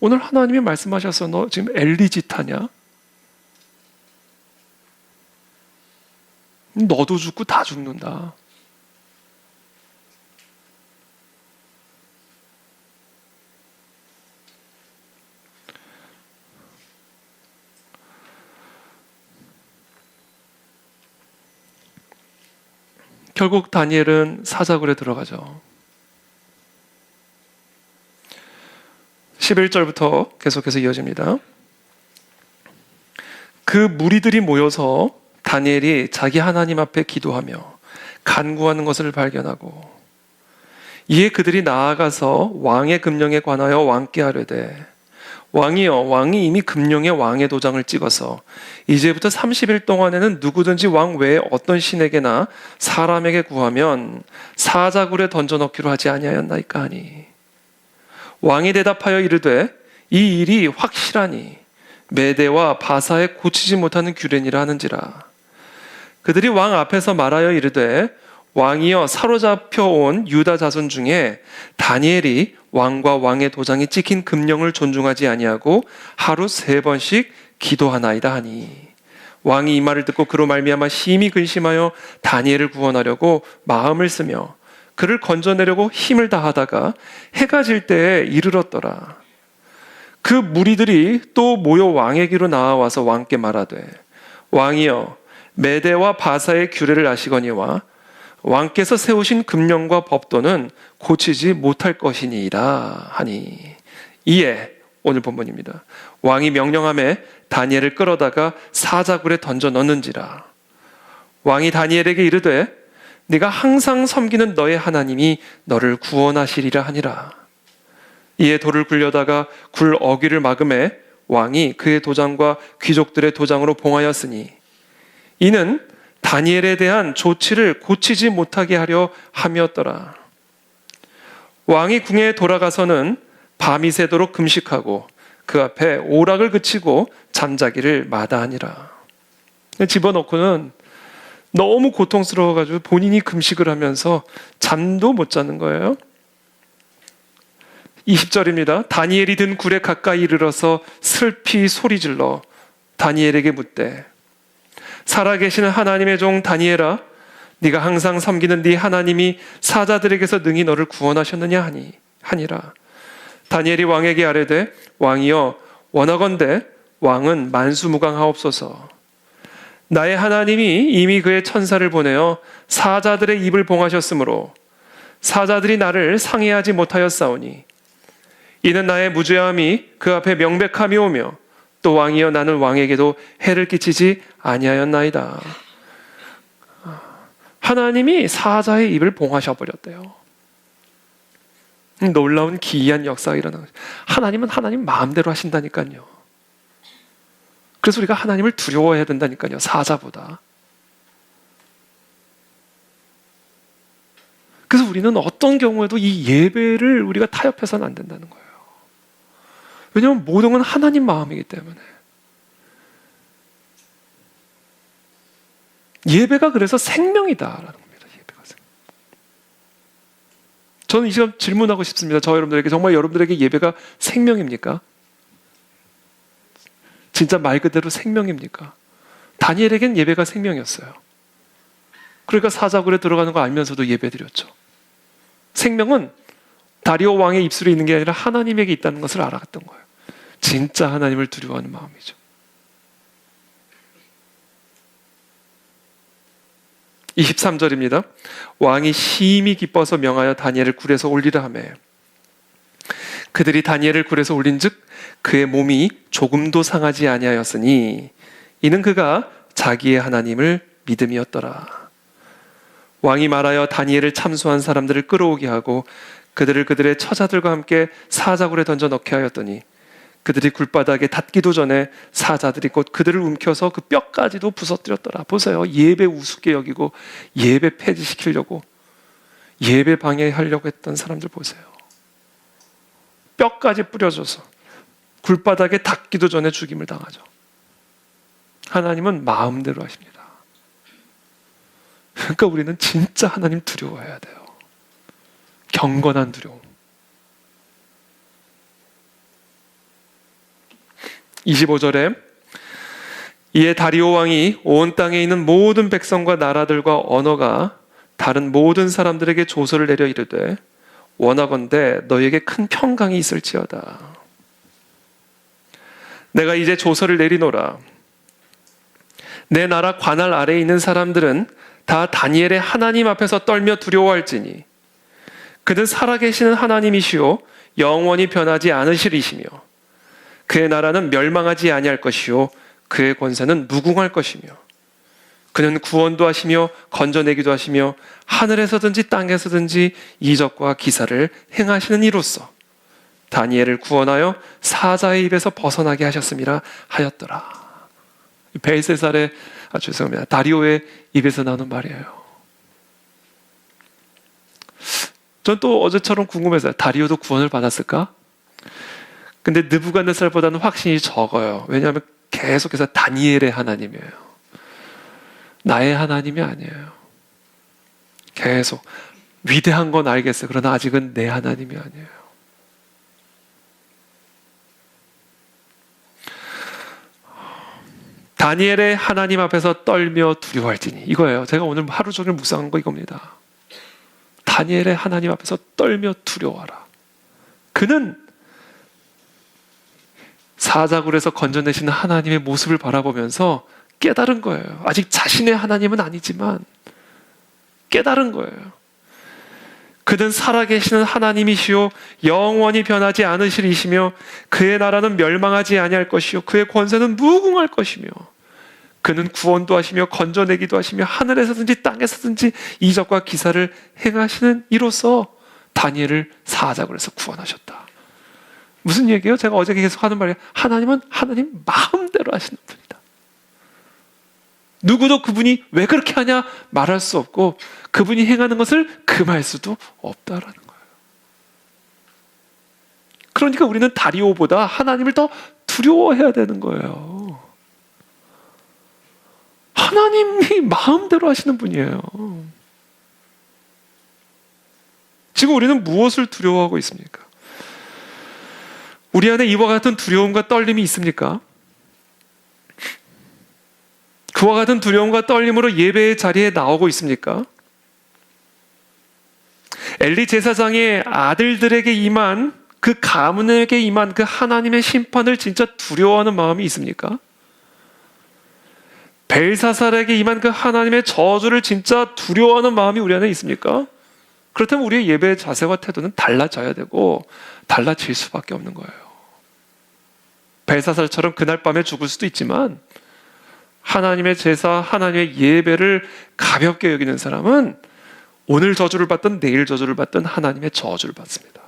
오늘 하나님이 말씀하셔서 너 지금 엘리짓 하냐? 너도 죽고 다 죽는다. 결국 다니엘은 사자굴에 들어가죠. 11절부터 계속해서 이어집니다. 그 무리들이 모여서 다니엘이 자기 하나님 앞에 기도하며 간구하는 것을 발견하고, 이에 그들이 나아가서 왕의 금령에 관하여 왕께 아뢰되, 왕이여, 왕이 이미 금령에 왕의 도장을 찍어서 이제부터 30일 동안에는 누구든지 왕 외에 어떤 신에게나 사람에게 구하면 사자굴에 던져넣기로 하지 아니하였나이까 하니, 왕이 대답하여 이르되 이 일이 확실하니 메대와 바사에 고치지 못하는 규례니라 하는지라. 그들이 왕 앞에서 말하여 이르되 왕이여 사로잡혀 온 유다 자손 중에 다니엘이 왕과 왕의 도장이 찍힌 금령을 존중하지 아니하고 하루 3번씩 기도하나이다 하니 왕이 이 말을 듣고 그로 말미암아 심히 근심하여 다니엘을 구원하려고 마음을 쓰며 그를 건져내려고 힘을 다하다가 해가 질 때에 이르렀더라. 그 무리들이 또 모여 왕에게로 나와서 왕께 말하되 왕이여 메대와 바사의 규례를 아시거니와 왕께서 세우신 금령과 법도는 고치지 못할 것이니이다 하니 이에 오늘 본문입니다. 왕이 명령함에 다니엘을 끌어다가 사자굴에 던져 넣는지라. 왕이 다니엘에게 이르되 네가 항상 섬기는 너의 하나님이 너를 구원하시리라 하니라. 이에 돌을 굴려다가 굴 어귀를 막음에 왕이 그의 도장과 귀족들의 도장으로 봉하였으니 이는 다니엘에 대한 조치를 고치지 못하게 하려 함이었더라. 왕이 궁에 돌아가서는 밤이 새도록 금식하고 그 앞에 오락을 그치고 잠자기를 마다하니라. 집어넣고는 너무 고통스러워가지고 본인이 금식을 하면서 잠도 못 자는 거예요. 20절입니다. 다니엘이 든 굴에 가까이 이르러서 슬피 소리질러 다니엘에게 묻되 살아계시는 하나님의 종 다니엘아 네가 항상 섬기는 네 하나님이 사자들에게서 능히 너를 구원하셨느냐 하니라. 다니엘이 왕에게 아뢰되 왕이여 원하건대 왕은 만수무강하옵소서. 나의 하나님이 이미 그의 천사를 보내어 사자들의 입을 봉하셨으므로 사자들이 나를 상해하지 못하였사오니 이는 나의 무죄함이 그 앞에 명백함이 오며 또 왕이여 나는 왕에게도 해를 끼치지 아니하였나이다. 하나님이 사자의 입을 봉하셔버렸대요. 놀라운 기이한 역사가 일어나는 거죠. 하나님은 하나님 마음대로 하신다니까요. 그래서 우리가 하나님을 두려워해야 된다니까요. 사자보다. 그래서 우리는 어떤 경우에도 이 예배를 우리가 타협해서는 안 된다는 거예요. 왜냐하면 모든 건 하나님 마음이기 때문에. 예배가 그래서 생명이다라는 겁니다. 예배가 생명. 저는 이 시간 질문하고 싶습니다. 저 여러분들에게 정말 여러분들에게 예배가 생명입니까? 진짜 말 그대로 생명입니까? 다니엘에겐 예배가 생명이었어요. 그러니까 사자굴에 들어가는 거 알면서도 예배드렸죠. 생명은 다리오 왕의 입술에 있는 게 아니라 하나님에게 있다는 것을 알아갔던 거예요. 진짜 하나님을 두려워하는 마음이죠. 23절입니다. 왕이 심히 기뻐서 명하여 다니엘을 굴에서 올리라 하며 그들이 다니엘을 굴에서 올린즉 그의 몸이 조금도 상하지 아니하였으니 이는 그가 자기의 하나님을 믿음이었더라. 왕이 말하여 다니엘을 참수한 사람들을 끌어오게 하고 그들을 그들의 처자들과 함께 사자굴에 던져 넣게 하였더니 그들이 굴바닥에 닿기도 전에 사자들이 곧 그들을 움켜서 그 뼈까지도 부서뜨렸더라. 보세요. 예배 우습게 여기고 예배 폐지시키려고 예배 방해하려고 했던 사람들 보세요. 뼈까지 뿌려줘서 굴바닥에 닿기도 전에 죽임을 당하죠. 하나님은 마음대로 하십니다. 그러니까 우리는 진짜 하나님 두려워해야 돼요. 경건한 두려움. 25절에 이에 다리오 왕이 온 땅에 있는 모든 백성과 나라들과 언어가 다른 모든 사람들에게 조서를 내려 이르되 원하건대 너에게 큰 평강이 있을지어다. 내가 이제 조서를 내리노라. 내 나라 관할 아래에 있는 사람들은 다 다니엘의 하나님 앞에서 떨며 두려워할지니 그는 살아계시는 하나님이시오 영원히 변하지 않으시리시며 그의 나라는 멸망하지 아니할 것이요 그의 권세는 무궁할 것이며 그는 구원도 하시며 건져내기도 하시며 하늘에서든지 땅에서든지 이적과 기사를 행하시는 이로써 다니엘을 구원하여 사자의 입에서 벗어나게 하셨음이라 하였더라. 벨세살의 죄송합니다. 다리오의 입에서 나오는 말이에요. 전 또 어제처럼 궁금해서요. 다리오도 구원을 받았을까? 근데 느부갓네살보다는 확신이 적어요. 왜냐하면 계속해서 다니엘의 하나님이에요. 나의 하나님이 아니에요. 계속 위대한 건 알겠어요. 그러나 아직은 내 하나님이 아니에요. 다니엘의 하나님 앞에서 떨며 두려워할지니, 이거예요. 제가 오늘 하루 종일 묵상한 거 이겁니다. 다니엘의 하나님 앞에서 떨며 두려워하라. 그는 사자굴에서 건져내시는 하나님의 모습을 바라보면서 깨달은 거예요. 아직 자신의 하나님은 아니지만 깨달은 거예요. 그는 살아계시는 하나님이시요 영원히 변하지 않으시리시며 그의 나라는 멸망하지 아니할 것이요 그의 권세는 무궁할 것이며 그는 구원도 하시며 건져내기도 하시며 하늘에서든지 땅에서든지 이적과 기사를 행하시는 이로써 다니엘을 사자굴에서 구원하셨다. 무슨 얘기예요? 제가 어제 계속 하는 말이에요. 하나님은 하나님 마음대로 하시는 분이다. 누구도 그분이 왜 그렇게 하냐 말할 수 없고 그분이 행하는 것을 금할 수도 없다라는 거예요. 그러니까 우리는 다리오보다 하나님을 더 두려워해야 되는 거예요. 하나님이 마음대로 하시는 분이에요. 지금 우리는 무엇을 두려워하고 있습니까? 우리 안에 이와 같은 두려움과 떨림이 있습니까? 그와 같은 두려움과 떨림으로 예배의 자리에 나오고 있습니까? 엘리 제사장의 아들들에게 임한 그 가문에게 임한 그 하나님의 심판을 진짜 두려워하는 마음이 있습니까? 벨사살에게 임한 그 하나님의 저주를 진짜 두려워하는 마음이 우리 안에 있습니까? 그렇다면 우리의 예배의 자세와 태도는 달라져야 되고 달라질 수밖에 없는 거예요. 벨사살처럼 그날 밤에 죽을 수도 있지만 하나님의 제사, 하나님의 예배를 가볍게 여기는 사람은 오늘 저주를 받든 내일 저주를 받든 하나님의 저주를 받습니다.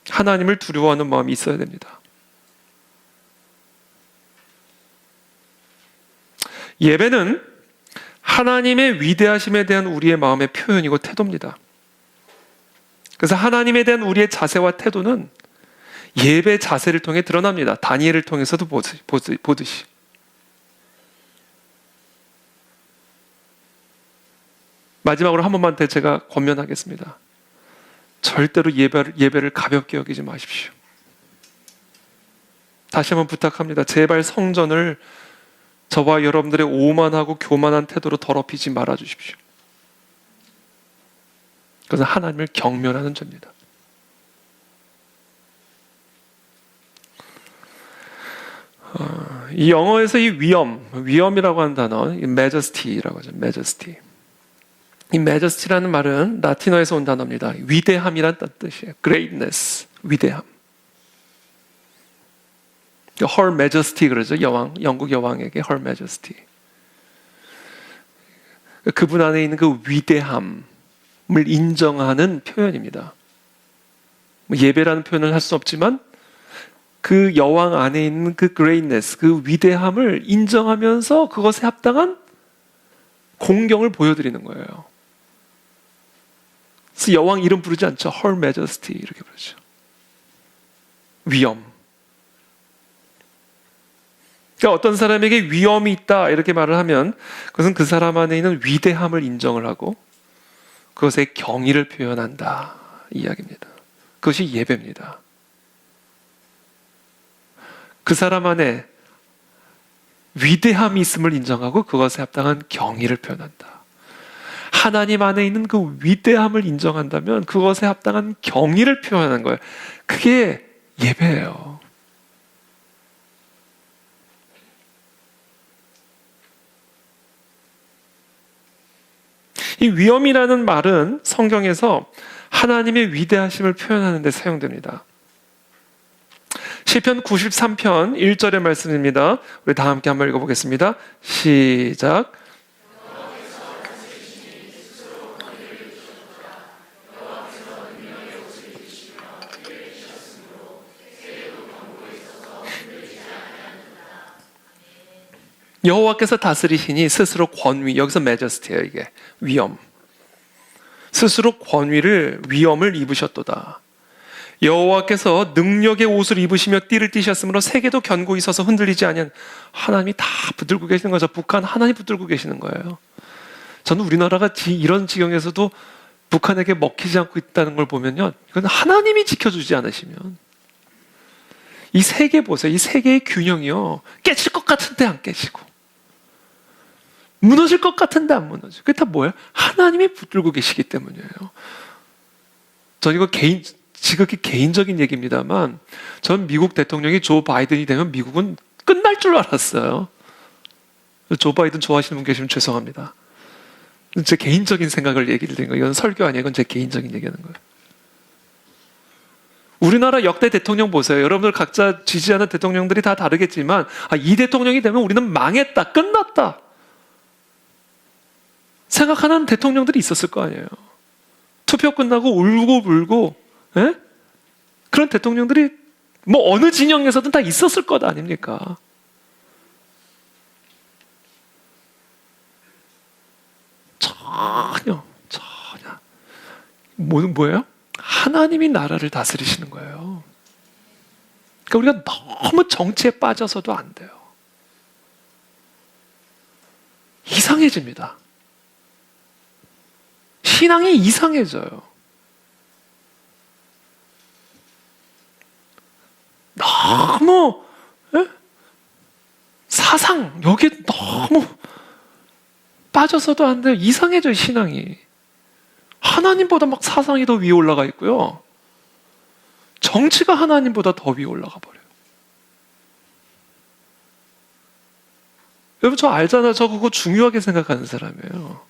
하나님을 두려워하는 마음이 있어야 됩니다. 예배는 하나님의 위대하심에 대한 우리의 마음의 표현이고 태도입니다. 그래서 하나님에 대한 우리의 자세와 태도는 예배 자세를 통해 드러납니다. 다니엘을 통해서도 보듯이. 마지막으로 한 번만 더 제가 권면하겠습니다. 절대로 예배를 가볍게 여기지 마십시오. 다시 한번 부탁합니다. 제발 성전을 저와 여러분들의 오만하고 교만한 태도로 더럽히지 말아주십시오. 그것은 하나님을 경멸하는 죄입니다. 이 영어에서 이 위엄이라고 하는 단어, majesty라고 하죠. majesty. 이 majesty라는 말은 라틴어에서 온 단어입니다. 위대함이란 뜻이에요. greatness, 위대함. Her Majesty 그러죠. 영국 여왕에게 Her Majesty. 그분 안에 있는 그 위대함을 인정하는 표현입니다. 예배라는 표현을 할 수 없지만 그 여왕 안에 있는 그 greatness, 그 위대함을 인정하면서 그것에 합당한 공경을 보여드리는 거예요. 그래서 여왕 이름 부르지 않죠. Her Majesty 이렇게 부르죠. 위엄. 그러니까 어떤 사람에게 위엄이 있다 이렇게 말을 하면 그것은 그 사람 안에 있는 위대함을 인정을 하고 그것에 경의를 표현한다 이 이야기입니다. 그것이 예배입니다. 그 사람 안에 위대함이 있음을 인정하고 그것에 합당한 경의를 표현한다. 하나님 안에 있는 그 위대함을 인정한다면 그것에 합당한 경의를 표현하는 거예요. 그게 예배예요. 이 위엄이라는 말은 성경에서 하나님의 위대하심을 표현하는 데 사용됩니다. 시편 93편 1절의 말씀입니다. 우리 다 함께 한번 읽어보겠습니다. 시작. 여호와께서 다스리시니 스스로 권위, 여기서 majesty예요. 이게 위엄. 스스로 권위를 위엄을 입으셨도다. 여호와께서 능력의 옷을 입으시며 띠를 띠셨으므로 세계도 견고히 서서 흔들리지 아니한. 하나님이 다 붙들고 계시는 거죠. 북한 하나님 붙들고 계시는 거예요. 저는 우리나라가 이런 지경에서도 북한에게 먹히지 않고 있다는 걸 보면요, 이건 하나님이 지켜주지 않으시면. 이 세계 보세요. 이 세계의 균형이요, 깨질 것 같은데 안 깨지고 무너질 것 같은데 안 무너지고. 그게 다 뭐예요? 하나님이 붙들고 계시기 때문이에요. 전 이거 지극히 개인적인 얘기입니다만, 전 미국 대통령이 조 바이든이 되면 미국은 끝날 줄 알았어요. 조 바이든 좋아하시는 분 계시면 죄송합니다. 제 개인적인 생각을 얘기를 드린 거예요. 이건 설교 아니에요. 이건 제 개인적인 얘기하는 거예요. 우리나라 역대 대통령 보세요. 여러분들 각자 지지하는 대통령들이 다 다르겠지만, 이 대통령이 되면 우리는 망했다, 끝났다 생각하는 대통령들이 있었을 거 아니에요. 투표 끝나고 울고 불고, 예? 그런 대통령들이 뭐 어느 진영에서든 다 있었을 것 아닙니까? 전혀. 뭐예요? 하나님이 나라를 다스리시는 거예요. 그러니까 우리가 너무 정치에 빠져서도 안 돼요. 이상해집니다. 신앙이 이상해져요. 너무 사상 여기에 너무 빠져서도 안 돼요. 이상해져요, 신앙이. 하나님보다 막 사상이 더 위에 올라가 있고요, 정치가 하나님보다 더 위에 올라가 버려요. 여러분, 저 알잖아요. 저 그거 중요하게 생각하는 사람이에요.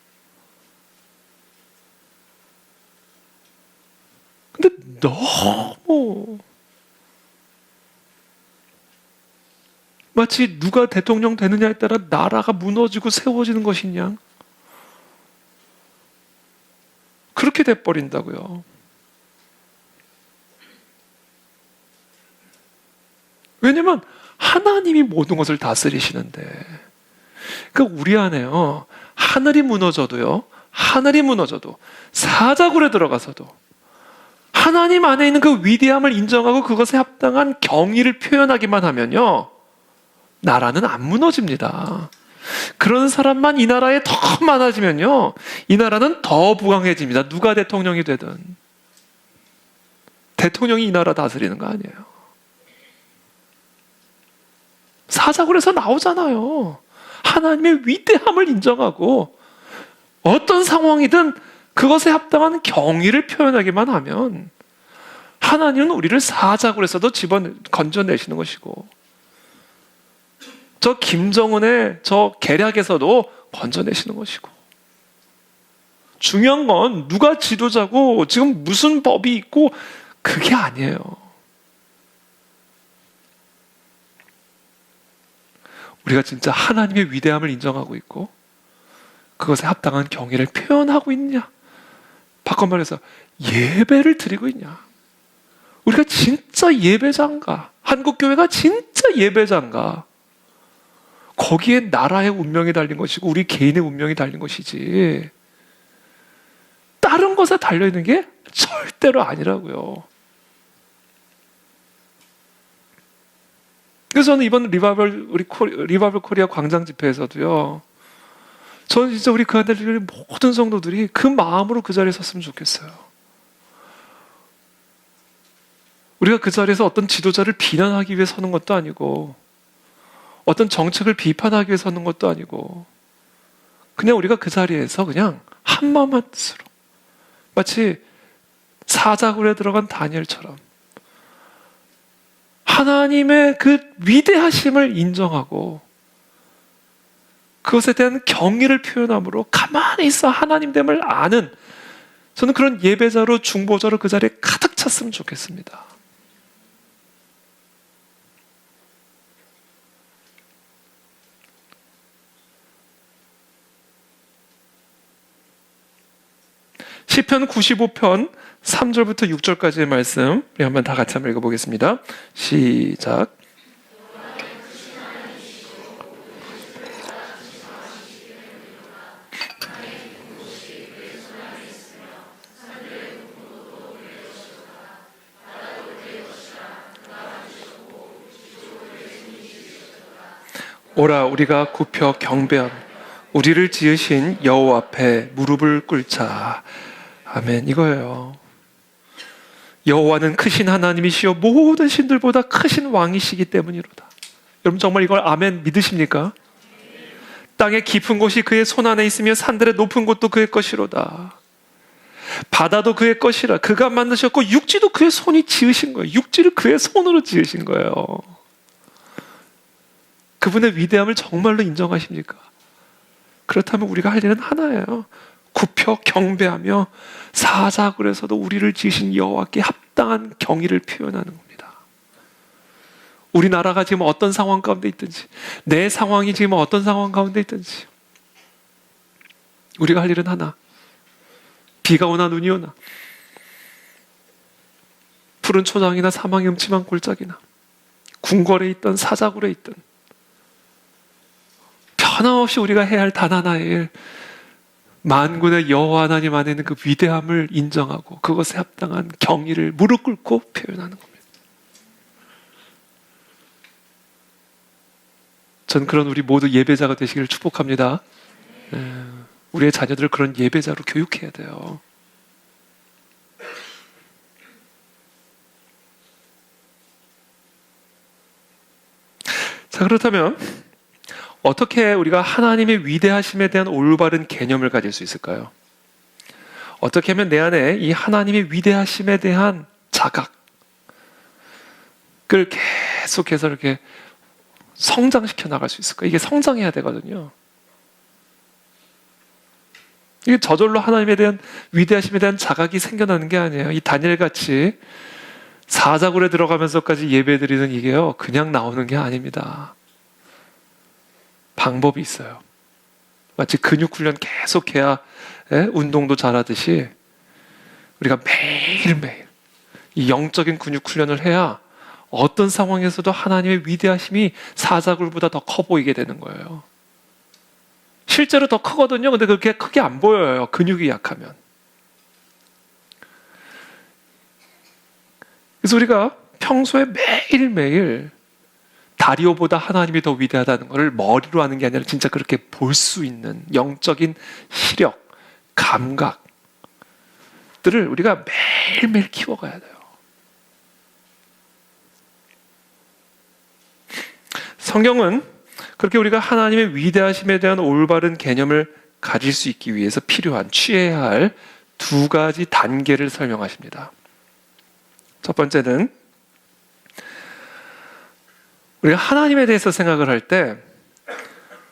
근데 너무 마치 누가 대통령 되느냐에 따라 나라가 무너지고 세워지는 것이냐, 그렇게 돼버린다고요. 왜냐면 하나님이 모든 것을 다스리시는데. 그러니까 우리 안에요, 하늘이 무너져도 사자굴에 들어가서도 하나님 안에 있는 그 위대함을 인정하고 그것에 합당한 경의를 표현하기만 하면요, 나라는 안 무너집니다. 그런 사람만 이 나라에 더 많아지면요, 이 나라는 더 부강해집니다. 누가 대통령이 되든. 대통령이 이 나라 다스리는 거 아니에요. 사자굴에서 나오잖아요. 하나님의 위대함을 인정하고 어떤 상황이든 그것에 합당한 경의를 표현하기만 하면 하나님은 우리를 사자굴에서도 건져내시는 것이고, 저 김정은의 저 계략에서도 건져내시는 것이고. 중요한 건 누가 지도자고 지금 무슨 법이 있고 그게 아니에요. 우리가 진짜 하나님의 위대함을 인정하고 있고 그것에 합당한 경의를 표현하고 있냐, 바꿔 말해서 예배를 드리고 있냐. 우리가 진짜 예배자인가? 한국교회가 진짜 예배자인가? 거기에 나라의 운명이 달린 것이고 우리 개인의 운명이 달린 것이지, 다른 것에 달려있는 게 절대로 아니라고요. 그래서 저는 이번 리바이벌 코리아 광장 집회에서도요, 저는 진짜 우리 그 안에 모든 성도들이 그 마음으로 그 자리에 섰으면 좋겠어요. 우리가 그 자리에서 어떤 지도자를 비난하기 위해 서는 것도 아니고 어떤 정책을 비판하기 위해 서는 것도 아니고, 그냥 우리가 그 자리에서 그냥 한마음 한뜻으로 마치 사자굴에 들어간 다니엘처럼 하나님의 그 위대하심을 인정하고 그것에 대한 경의를 표현함으로 가만히 있어 하나님됨을 아는, 저는 그런 예배자로 중보자로 그 자리에 가득 찼으면 좋겠습니다. 시편 95편 3절부터 6절까지의 말씀 우리 한번 다 같이 한번 읽어보겠습니다. 시작. 오라 우리가 굽혀 경배하며 우리를 지으신 여호와 앞에 무릎을 꿇자. 아멘. 이거예요. 여호와는 크신 하나님이시여 모든 신들보다 크신 왕이시기 때문이로다. 여러분 정말 이걸 아멘 믿으십니까? 땅의 깊은 곳이 그의 손 안에 있으며 산들의 높은 곳도 그의 것이로다. 바다도 그의 것이라. 그가 만드셨고 육지도 그의 손이 지으신 거예요. 육지를 그의 손으로 지으신 거예요. 그분의 위대함을 정말로 인정하십니까? 그렇다면 우리가 할 일은 하나예요. 굽혀 경배하며 사자굴에서도 우리를 지으신 여호와께 합당한 경의를 표현하는 겁니다. 우리나라가 지금 어떤 상황 가운데 있든지, 내 상황이 지금 어떤 상황 가운데 있든지 우리가 할 일은 하나. 비가 오나 눈이 오나 푸른 초장이나 사망의 음침한 골짜기나 궁궐에 있던 사자굴에 있던 변함없이 우리가 해야 할 단 하나의 일, 만군의 여호와 하나님 안에 있는 그 위대함을 인정하고 그것에 합당한 경의를 무릎 꿇고 표현하는 겁니다. 전 그런 우리 모두 예배자가 되시기를 축복합니다. 우리의 자녀들을 그런 예배자로 교육해야 돼요. 자, 그렇다면 어떻게 우리가 하나님의 위대하심에 대한 올바른 개념을 가질 수 있을까요? 어떻게 하면 내 안에 이 하나님의 위대하심에 대한 자각을 계속해서 이렇게 성장시켜 나갈 수 있을까요? 이게 성장해야 되거든요. 이게 저절로 하나님에 대한 위대하심에 대한 자각이 생겨나는 게 아니에요. 이 다니엘같이 사자굴에 들어가면서까지 예배드리는 이게요, 그냥 나오는 게 아닙니다. 방법이 있어요. 마치 근육 훈련 계속해야 운동도 잘하듯이 우리가 매일매일 이 영적인 근육 훈련을 해야 어떤 상황에서도 하나님의 위대하심이 사자굴보다 더 커 보이게 되는 거예요. 실제로 더 크거든요. 근데 그렇게 크게 안 보여요. 근육이 약하면. 그래서 우리가 평소에 매일매일 다리오보다 하나님이 더 위대하다는 것을 머리로 하는 게 아니라 진짜 그렇게 볼 수 있는 영적인 시력, 감각들을 우리가 매일매일 키워가야 돼요. 성경은 그렇게 우리가 하나님의 위대하심에 대한 올바른 개념을 가질 수 있기 위해서 필요한, 취해야 할 두 가지 단계를 설명하십니다. 첫 번째는 우리가 하나님에 대해서 생각을 할 때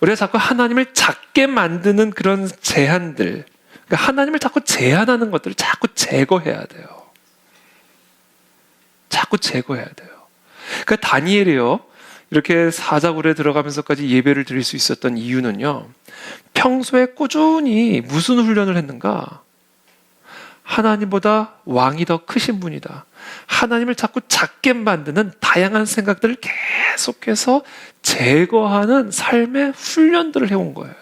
우리가 자꾸 하나님을 작게 만드는 그런 제한들, 그러니까 하나님을 자꾸 제한하는 것들을 자꾸 제거해야 돼요. 자꾸 제거해야 돼요. 그러니까 다니엘이요, 이렇게 사자굴에 들어가면서까지 예배를 드릴 수 있었던 이유는요, 평소에 꾸준히 무슨 훈련을 했는가? 하나님보다 왕이 더 크신 분이다. 하나님을 자꾸 작게 만드는 다양한 생각들을 계속해서 제거하는 삶의 훈련들을 해온 거예요.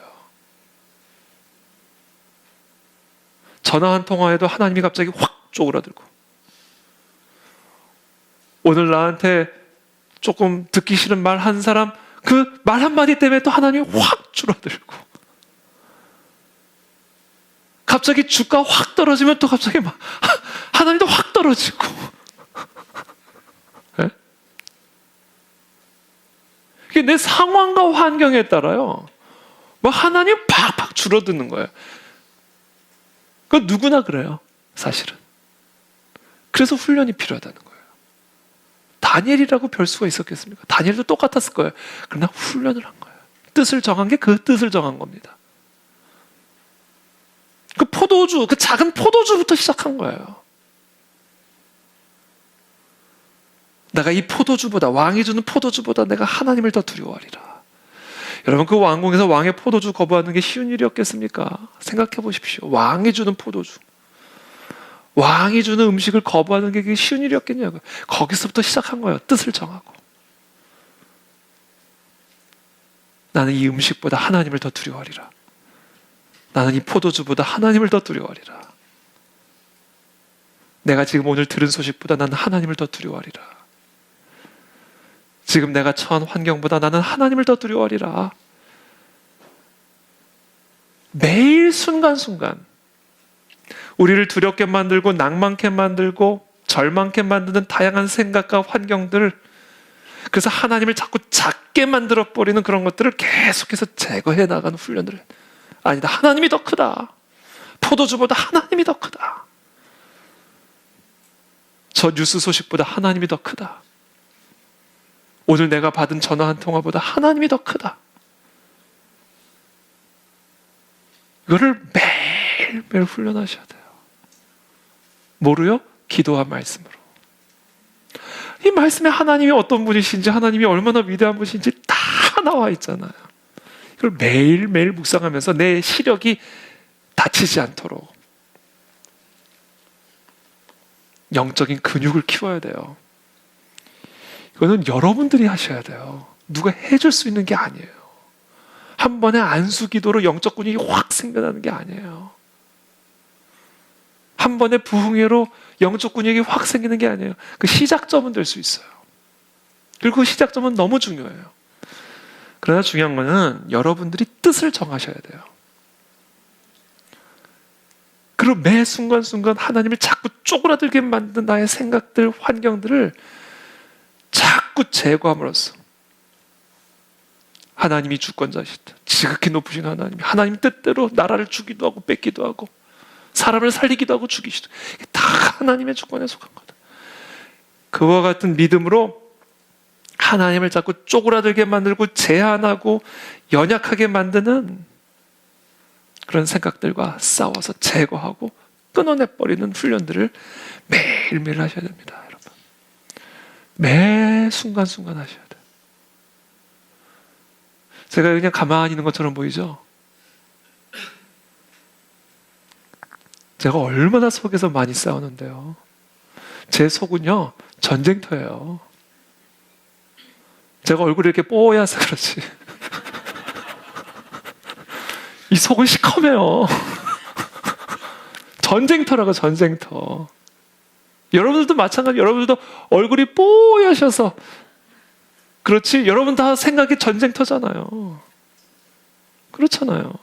전화 한 통화에도 하나님이 갑자기 확 쪼그라들고, 오늘 나한테 조금 듣기 싫은 말 한 사람, 그 말 한마디 때문에 또 하나님이 확 줄어들고, 갑자기 주가 확 떨어지면 또 갑자기 막 하나님도 확 떨어지고. 네? 이게 내 상황과 환경에 따라요, 뭐 하나님 팍팍 줄어드는 거예요. 그 누구나 그래요, 사실은. 그래서 훈련이 필요하다는 거예요. 다니엘이라고 별 수가 있었겠습니까? 다니엘도 똑같았을 거예요. 그러나 훈련을 한 거예요. 뜻을 정한 게 그 뜻을 정한 겁니다. 그 포도주, 그 작은 포도주부터 시작한 거예요. 내가 이 포도주보다, 왕이 주는 포도주보다 내가 하나님을 더 두려워하리라. 여러분, 그 왕궁에서 왕의 포도주 거부하는 게 쉬운 일이었겠습니까? 생각해 보십시오. 왕이 주는 포도주, 왕이 주는 음식을 거부하는 게 그게 쉬운 일이었겠냐고요. 거기서부터 시작한 거예요. 뜻을 정하고, 나는 이 음식보다 하나님을 더 두려워하리라. 나는 이 포도주보다 하나님을 더 두려워하리라. 내가 지금 오늘 들은 소식보다 나는 하나님을 더 두려워하리라. 지금 내가 처한 환경보다 나는 하나님을 더 두려워하리라. 매일 순간순간 우리를 두렵게 만들고 낭만케 만들고 절망케 만드는 다양한 생각과 환경들, 그래서 하나님을 자꾸 작게 만들어버리는 그런 것들을 계속해서 제거해 나가는 훈련들을, 아니다, 하나님이 더 크다, 포도주보다 하나님이 더 크다, 저 뉴스 소식보다 하나님이 더 크다, 오늘 내가 받은 전화 한 통화보다 하나님이 더 크다. 이거를 매일매일 훈련하셔야 돼요. 뭐로요? 기도와 말씀으로. 이 말씀에 하나님이 어떤 분이신지, 하나님이 얼마나 위대한 분이신지 다 나와 있잖아요. 이걸 매일매일 묵상하면서 내 시력이 다치지 않도록 영적인 근육을 키워야 돼요. 이거는 여러분들이 하셔야 돼요. 누가 해줄 수 있는 게 아니에요. 한 번의 안수 기도로 영적 근육이 확 생겨나는 게 아니에요. 한 번의 부흥회로 영적 근육이 확 생기는 게 아니에요. 그 시작점은 될 수 있어요. 그리고 그 시작점은 너무 중요해요. 그러나 중요한 거는 여러분들이 뜻을 정하셔야 돼요. 그리고 매 순간순간 하나님을 자꾸 쪼그라들게 만든 나의 생각들, 환경들을 자꾸 제거함으로써 하나님이 주권자시다, 지극히 높으신 하나님이 하나님 뜻대로 나라를 주기도 하고 뺏기도 하고 사람을 살리기도 하고 죽이시도, 이게 다 하나님의 주권에 속한 거다. 그와 같은 믿음으로 하나님을 자꾸 쪼그라들게 만들고 제한하고 연약하게 만드는 그런 생각들과 싸워서 제거하고 끊어내버리는 훈련들을 매일매일 하셔야 됩니다, 여러분. 매 순간순간 하셔야 돼요. 제가 그냥 가만히 있는 것처럼 보이죠? 제가 얼마나 속에서 많이 싸우는데요. 제 속은요, 전쟁터예요. 제가 얼굴이 이렇게 뽀얗서 그렇지. 이 속은 시커매요. 전쟁터라고, 전쟁터. 여러분들도 마찬가지. 여러분들도 얼굴이 뽀얗셔서 그렇지. 여러분 다 생각이 전쟁터잖아요. 그렇잖아요.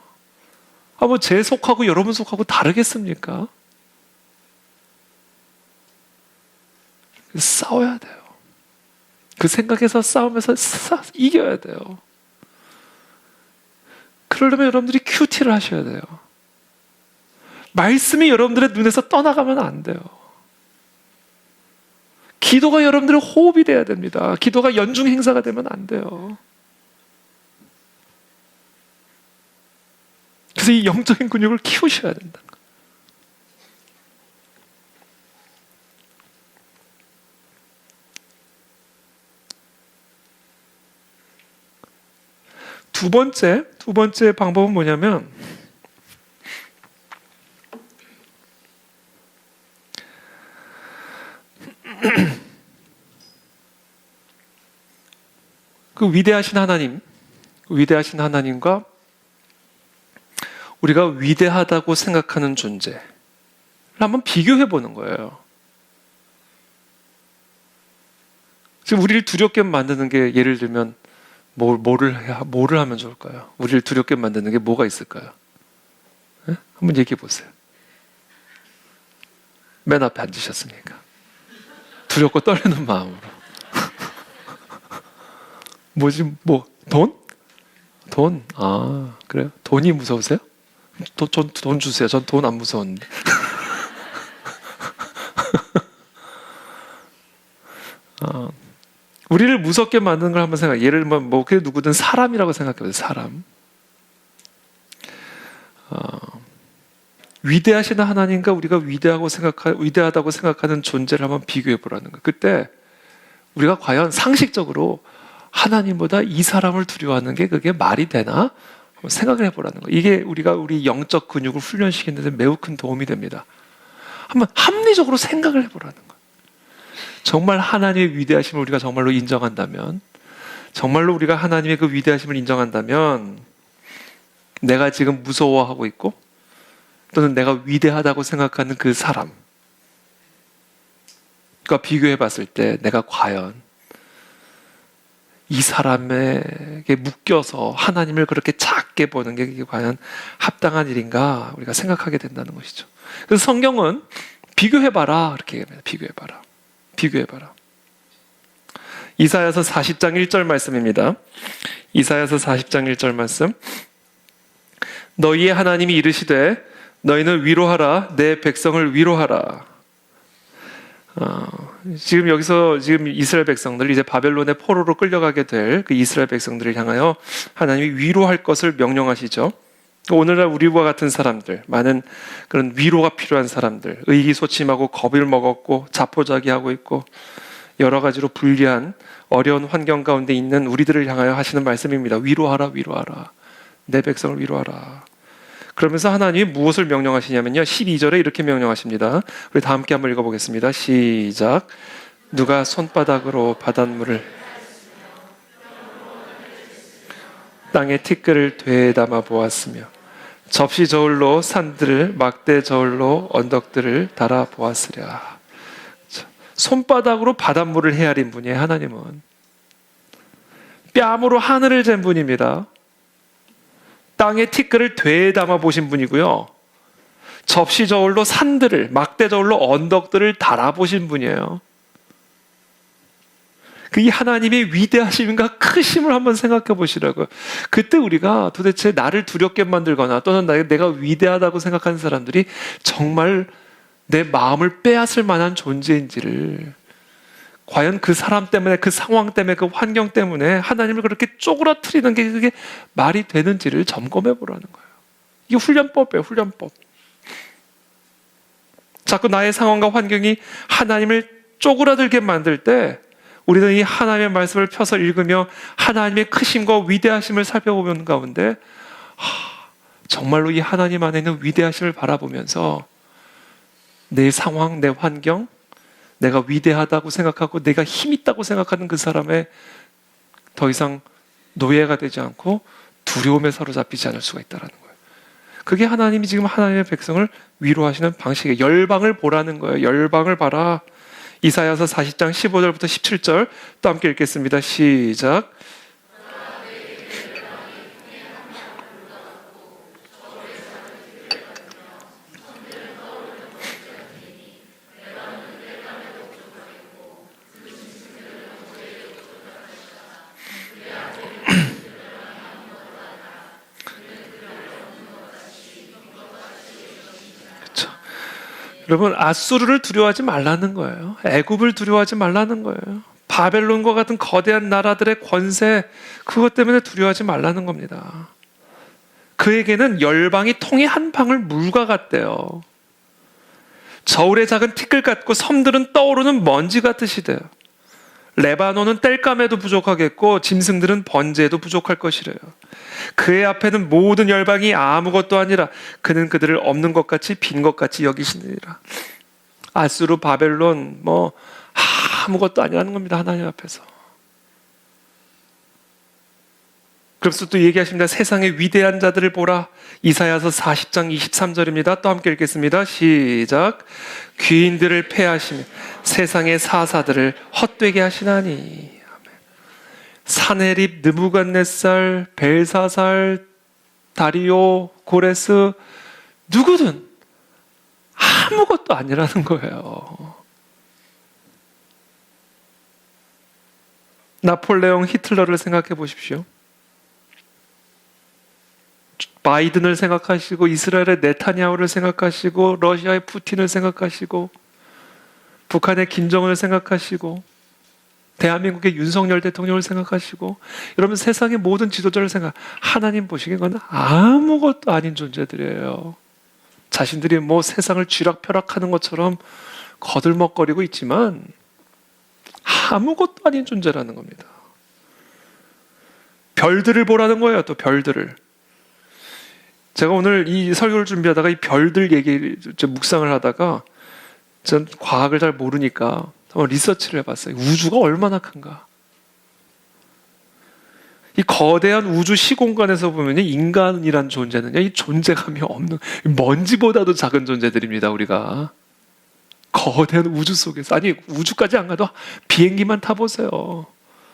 아, 뭐 제 속하고 여러분 속하고 다르겠습니까? 싸워야 돼요. 그 생각에서 싸우면서 이겨야 돼요. 그러려면 여러분들이 큐티를 하셔야 돼요. 말씀이 여러분들의 눈에서 떠나가면 안 돼요. 기도가 여러분들의 호흡이 돼야 됩니다. 기도가 연중 행사가 되면 안 돼요. 그래서 이 영적인 근육을 키우셔야 된다. 두 번째 방법은 뭐냐면, 그 위대하신 하나님과 우리가 위대하다고 생각하는 존재를 한번 비교해 보는 거예요. 지금 우리를 두렵게 만드는 게, 예를 들면 뭐를 하면 좋을까요? 우리를 두렵게 만드는 게 뭐가 있을까요? 네? 한번 얘기해 보세요. 맨 앞에 앉으셨으니까 두렵고 떨리는 마음으로. 뭐지? 돈? 돈? 아, 그래요? 돈이 무서우세요? 돈 주세요. 전 돈 안 무서웠는데. 우리를 무섭게 만드는 걸 한번 생각해. 예를 들면 그 누구든 사람이라고 생각해보세요. 사람. 위대하신 하나님과 우리가 위대하다고 생각하는 존재를 한번 비교해 보라는 거예요. 그때 우리가 과연 상식적으로 하나님보다 이 사람을 두려워하는 게 그게 말이 되나? 한번 생각을 해보라는 거예요. 이게 우리 영적 근육을 훈련시키는 데 매우 큰 도움이 됩니다. 한번 합리적으로 생각을 해보라는 거예요. 정말 하나님의 위대하심을 우리가 정말로 인정한다면, 정말로 우리가 하나님의 그 위대하심을 인정한다면, 내가 지금 무서워하고 있고 또는 내가 위대하다고 생각하는 그 사람과 비교해 봤을 때 내가 과연 이 사람에게 묶여서 하나님을 그렇게 작게 보는 게 이게 과연 합당한 일인가 우리가 생각하게 된다는 것이죠. 그래서 성경은 비교해봐라 이렇게 얘기합니다. 비교해봐라. 비교해봐라. 이사야서 40장 1절 말씀입니다. 이사야서 40장 1절 말씀. 너희의 하나님이 이르시되 너희는 위로하라 내 백성을 위로하라. 지금 여기서 지금 이스라엘 백성들 이제 바벨론의 포로로 끌려가게 될 그 이스라엘 백성들을 향하여 하나님이 위로할 것을 명령하시죠. 오늘날 우리와 같은 사람들, 많은 그런 위로가 필요한 사람들, 의기소침하고 겁을 먹었고 자포자기하고 있고 여러 가지로 불리한 어려운 환경 가운데 있는 우리들을 향하여 하시는 말씀입니다. 위로하라, 위로하라. 내 백성을 위로하라. 그러면서 하나님이 무엇을 명령하시냐면요. 12절에 이렇게 명령하십니다. 우리 다 함께 한번 읽어보겠습니다. 시작. 누가 손바닥으로 바닷물을 땅에 티끌을 되담아 보았으며 접시 저울로 산들을 막대 저울로 언덕들을 달아 보았으랴. 손바닥으로 바닷물을 헤아린 분이에요. 하나님은 뺨으로 하늘을 잰 분입니다. 땅에 티끌을 되담아 보신 분이고요. 접시 저울로 산들을, 막대 저울로 언덕들을 달아보신 분이에요. 그 이 하나님의 위대하심과 크심을 한번 생각해 보시라고요. 그때 우리가 도대체 나를 두렵게 만들거나 또는 내가 위대하다고 생각하는 사람들이 정말 내 마음을 빼앗을 만한 존재인지를, 과연 그 사람 때문에, 그 상황 때문에, 그 환경 때문에 하나님을 그렇게 쪼그라뜨리는 게 그게 말이 되는지를 점검해 보라는 거예요. 이게 훈련법이에요. 훈련법. 자꾸 나의 상황과 환경이 하나님을 쪼그라들게 만들 때 우리는 이 하나님의 말씀을 펴서 읽으며 하나님의 크심과 위대하심을 살펴보는 가운데 정말로 이 하나님 안에 있는 위대하심을 바라보면서 내 상황, 내 환경, 내가 위대하다고 생각하고 내가 힘있다고 생각하는 그 사람의 더 이상 노예가 되지 않고 두려움에 사로잡히지 않을 수가 있다는 거예요. 그게 하나님이 지금 하나님의 백성을 위로하시는 방식이에요. 열방을 보라는 거예요. 열방을 봐라. 이사야서 40장 15절부터 17절 또 함께 읽겠습니다. 시작. 여러분, 아수르를 두려워하지 말라는 거예요. 애굽을 두려워하지 말라는 거예요. 바벨론과 같은 거대한 나라들의 권세, 그것 때문에 두려워하지 말라는 겁니다. 그에게는 열방이 통의 한 방울 물과 같대요. 저울의 작은 티끌 같고 섬들은 떠오르는 먼지 같으시대요. 레바논은 땔감에도 부족하겠고 짐승들은 번제에도 부족할 것이래요. 그의 앞에는 모든 열방이 아무것도 아니라 그는 그들을 없는 것 같이 빈 것 같이 여기시느니라. 아수르, 바벨론 아무것도 아니라는 겁니다. 하나님 앞에서. 그래서 또 얘기하십니다. 세상의 위대한 자들을 보라. 이사야서 40장 23절입니다. 또 함께 읽겠습니다. 시작. 귀인들을 패하시며 세상의 사사들을 헛되게 하시나니. 사네립, 느부갓네살, 벨사살, 다리오, 고레스, 누구든 아무것도 아니라는 거예요. 나폴레옹, 히틀러를 생각해 보십시오. 바이든을 생각하시고 이스라엘의 네타냐후를 생각하시고 러시아의 푸틴을 생각하시고 북한의 김정은을 생각하시고 대한민국의 윤석열 대통령을 생각하시고 여러분 세상의 모든 지도자를 하나님 보시기엔 건 아무것도 아닌 존재들이에요. 자신들이 세상을 쥐락펴락하는 것처럼 거들먹거리고 있지만 아무것도 아닌 존재라는 겁니다. 별들을 보라는 거예요. 또 별들을. 제가 오늘 이 설교를 준비하다가 이 별들 얘기 묵상을 하다가 전 과학을 잘 모르니까 한번 리서치를 해봤어요. 우주가 얼마나 큰가. 이 거대한 우주 시공간에서 보면 인간이란 존재는 이 존재감이 없는 먼지보다도 작은 존재들입니다. 우리가 거대한 우주 속에서, 아니 우주까지 안 가도 비행기만 타보세요.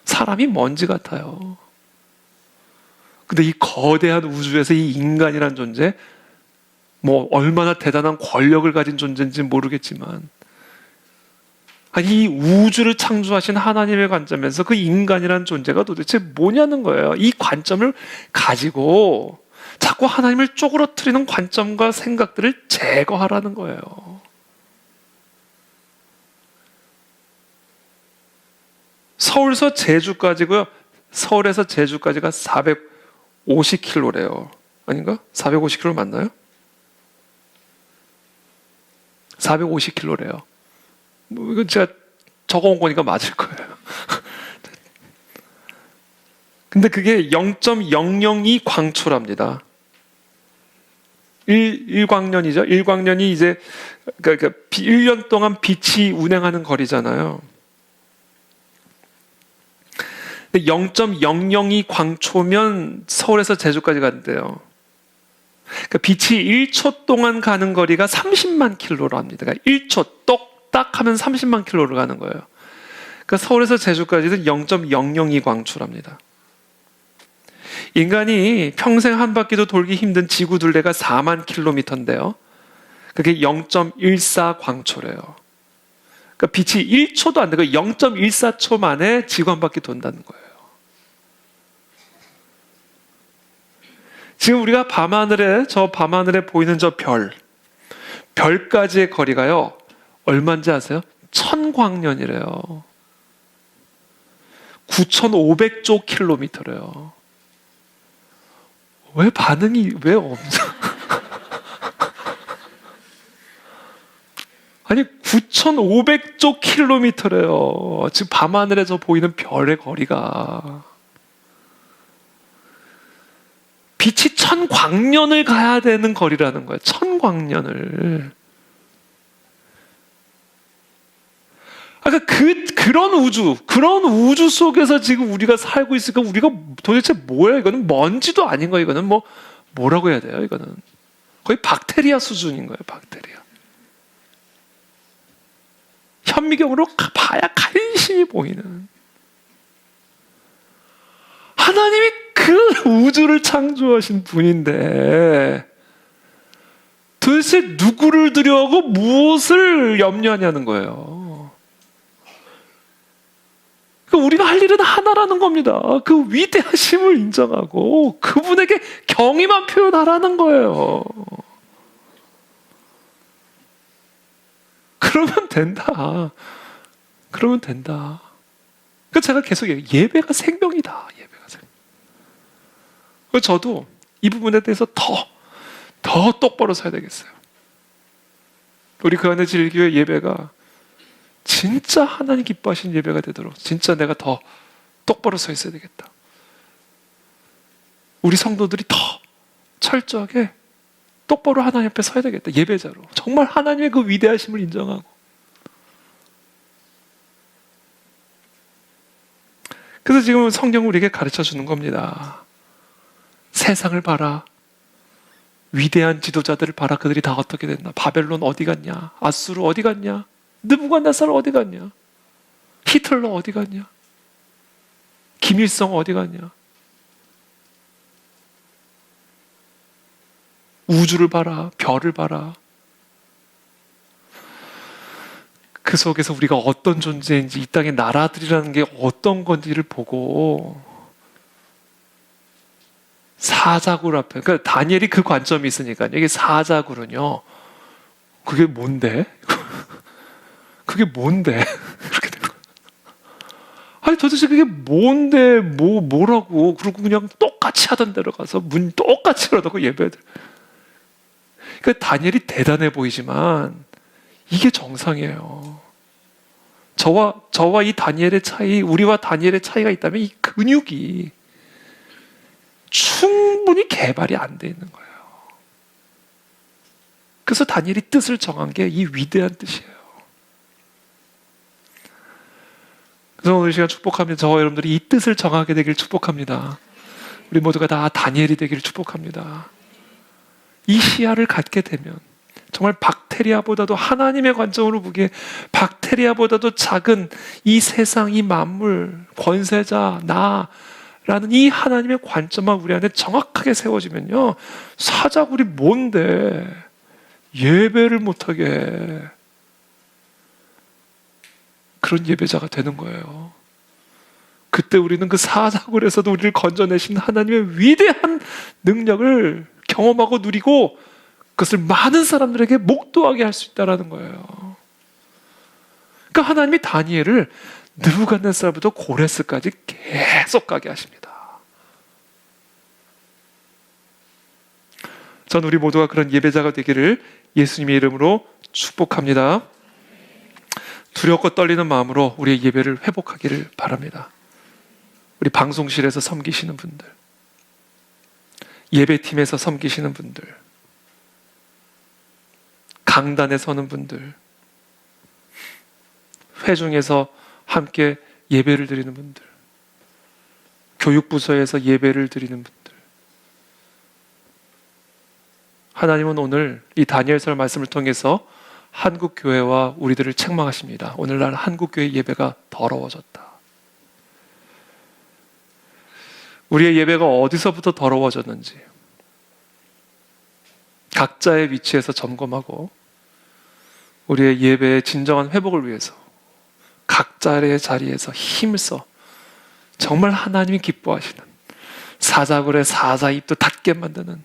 사람이 먼지 같아요. 근데 이 거대한 우주에서 이 인간이란 존재, 뭐 얼마나 대단한 권력을 가진 존재인지 모르겠지만, 이 우주를 창조하신 하나님의 관점에서 그 인간이란 존재가 도대체 뭐냐는 거예요. 이 관점을 가지고 자꾸 하나님을 쪼그러뜨리는 관점과 생각들을 제거하라는 거예요. 서울에서 제주까지고요. 서울에서 제주까지가 450km래요. 아닌가? 450km 맞나요? 450km래요. 뭐 이건 제가 적어온 거니까 맞을 거예요. 근데 그게 0.002 광초랍니다. 1광년이죠. 1광년이 이제 그러니까 1년 동안 빛이 운행하는 거리잖아요. 0.002 광초면 서울에서 제주까지 간대요. 그러니까 빛이 1초 동안 가는 거리가 30만 킬로로 합니다. 그러니까 1초 똑딱 하면 30만 킬로를 가는 거예요. 그러니까 서울에서 제주까지는 0.002 광초랍니다. 인간이 평생 한 바퀴도 돌기 힘든 지구 둘레가 4만 킬로미터인데요. 그게 0.14 광초래요. 그러니까 빛이 1초도 안 되고 0.14초 만에 지구 한 바퀴 돈다는 거예요. 지금 우리가 밤하늘에, 저 밤하늘에 보이는 저 별까지의 거리가요, 얼마인지 아세요? 1000광년이래요. 9,500조 킬로미터래요. 왜 반응이 왜 없어? 아니 9,500조 킬로미터래요. 지금 밤하늘에서 보이는 별의 거리가. 빛이 1000광년을 가야 되는 거리라는 거예요. 1000광년을. 그러니까 그런 우주 속에서 지금 우리가 살고 있으니까 우리가 도대체 뭐야? 이거는 먼지도 아닌 거예요. 이거는 뭐라고 해야 돼요? 이거는 거의 박테리아 수준인 거예요. 박테리아. 현미경으로 봐야 간신히 보이는. 하나님이 그 우주를 창조하신 분인데 도대체 누구를 두려워하고 무엇을 염려하냐는 거예요. 우리가 할 일은 하나라는 겁니다. 그 위대하심을 인정하고 그분에게 경의만 표현하라는 거예요. 그러면 된다. 그러면 된다. 그래서 제가 계속 예배가 생명이다. 예배가 생명. 그래서 저도 이 부분에 대해서 더 똑바로 서야 되겠어요. 우리 그 안에 질교회 예배가 진짜 하나님 기뻐하시는 예배가 되도록 진짜 내가 더 똑바로 서 있어야 되겠다. 우리 성도들이 더 철저하게 똑바로 하나님 앞에 서야 되겠다. 예배자로. 정말 하나님의 그 위대하심을 인정하고. 그래서 지금 성경은 우리에게 가르쳐 주는 겁니다. 세상을 봐라. 위대한 지도자들을 봐라. 그들이 다 어떻게 됐나. 바벨론 어디 갔냐. 아수르 어디 갔냐. 느부갓네살 어디 갔냐? 히틀러 어디 갔냐? 김일성 어디 갔냐? 우주를 봐라, 별을 봐라. 그 속에서 우리가 어떤 존재인지, 이 땅의 나라들이라는 게 어떤 건지를 보고 사자굴 앞에, 그러니까 다니엘이 그 관점이 있으니까 이게 사자굴은요, 그게 뭔데? 그게 뭔데? 그렇게 된 거예요. 아니 도대체 그게 뭔데 뭐라고. 그러고 그냥 똑같이 하던 데로 가서 문 똑같이 열어놓고 예배들. 그러니까 다니엘이 대단해 보이지만 이게 정상이에요. 저와 이 다니엘의 차이, 우리와 다니엘의 차이가 있다면 이 근육이 충분히 개발이 안 돼 있는 거예요. 그래서 다니엘이 뜻을 정한 게 이 위대한 뜻이에요. 그래서 오늘 시간 축복합니다. 저와 여러분들이 이 뜻을 정하게 되길 축복합니다. 우리 모두가 다 다니엘이 되기를 축복합니다. 이 시야를 갖게 되면 정말 박테리아보다도 하나님의 관점으로 보기에 박테리아보다도 작은 이 세상, 이 만물, 권세자, 나라는 이 하나님의 관점만 우리 안에 정확하게 세워지면요, 사자굴이 뭔데 예배를 못하게 해. 그런 예배자가 되는 거예요. 그때 우리는 그 사자굴에서도 우리를 건져내신 하나님의 위대한 능력을 경험하고 누리고 그것을 많은 사람들에게 목도하게 할 수 있다는 거예요. 그러니까 하나님이 다니엘을 느부갓네살부터 고레스까지 계속 가게 하십니다. 전 우리 모두가 그런 예배자가 되기를 예수님의 이름으로 축복합니다. 두렵고 떨리는 마음으로 우리의 예배를 회복하기를 바랍니다. 우리 방송실에서 섬기시는 분들, 예배팀에서 섬기시는 분들, 강단에 서는 분들, 회중에서 함께 예배를 드리는 분들, 교육부서에서 예배를 드리는 분들, 하나님은 오늘 이 다니엘서 말씀을 통해서 한국교회와 우리들을 책망하십니다. 오늘날 한국교회 예배가 더러워졌다. 우리의 예배가 어디서부터 더러워졌는지 각자의 위치에서 점검하고 우리의 예배의 진정한 회복을 위해서 각자의 자리에서 힘을 써 정말 하나님이 기뻐하시는 사자굴의 사자 입도 닫게 만드는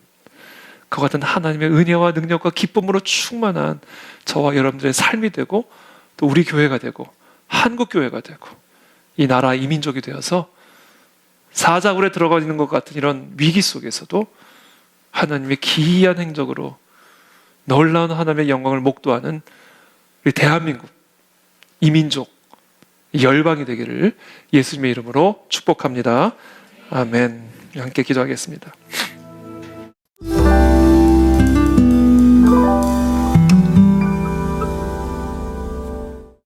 그 같은 하나님의 은혜와 능력과 기쁨으로 충만한 저와 여러분들의 삶이 되고 또 우리 교회가 되고 한국교회가 되고 이 나라 이민족이 되어서 사자굴에 들어가 있는 것 같은 이런 위기 속에서도 하나님의 기이한 행적으로 놀라운 하나님의 영광을 목도하는 우리 대한민국, 이민족, 열방이 되기를 예수님의 이름으로 축복합니다. 아멘. 함께 기도하겠습니다.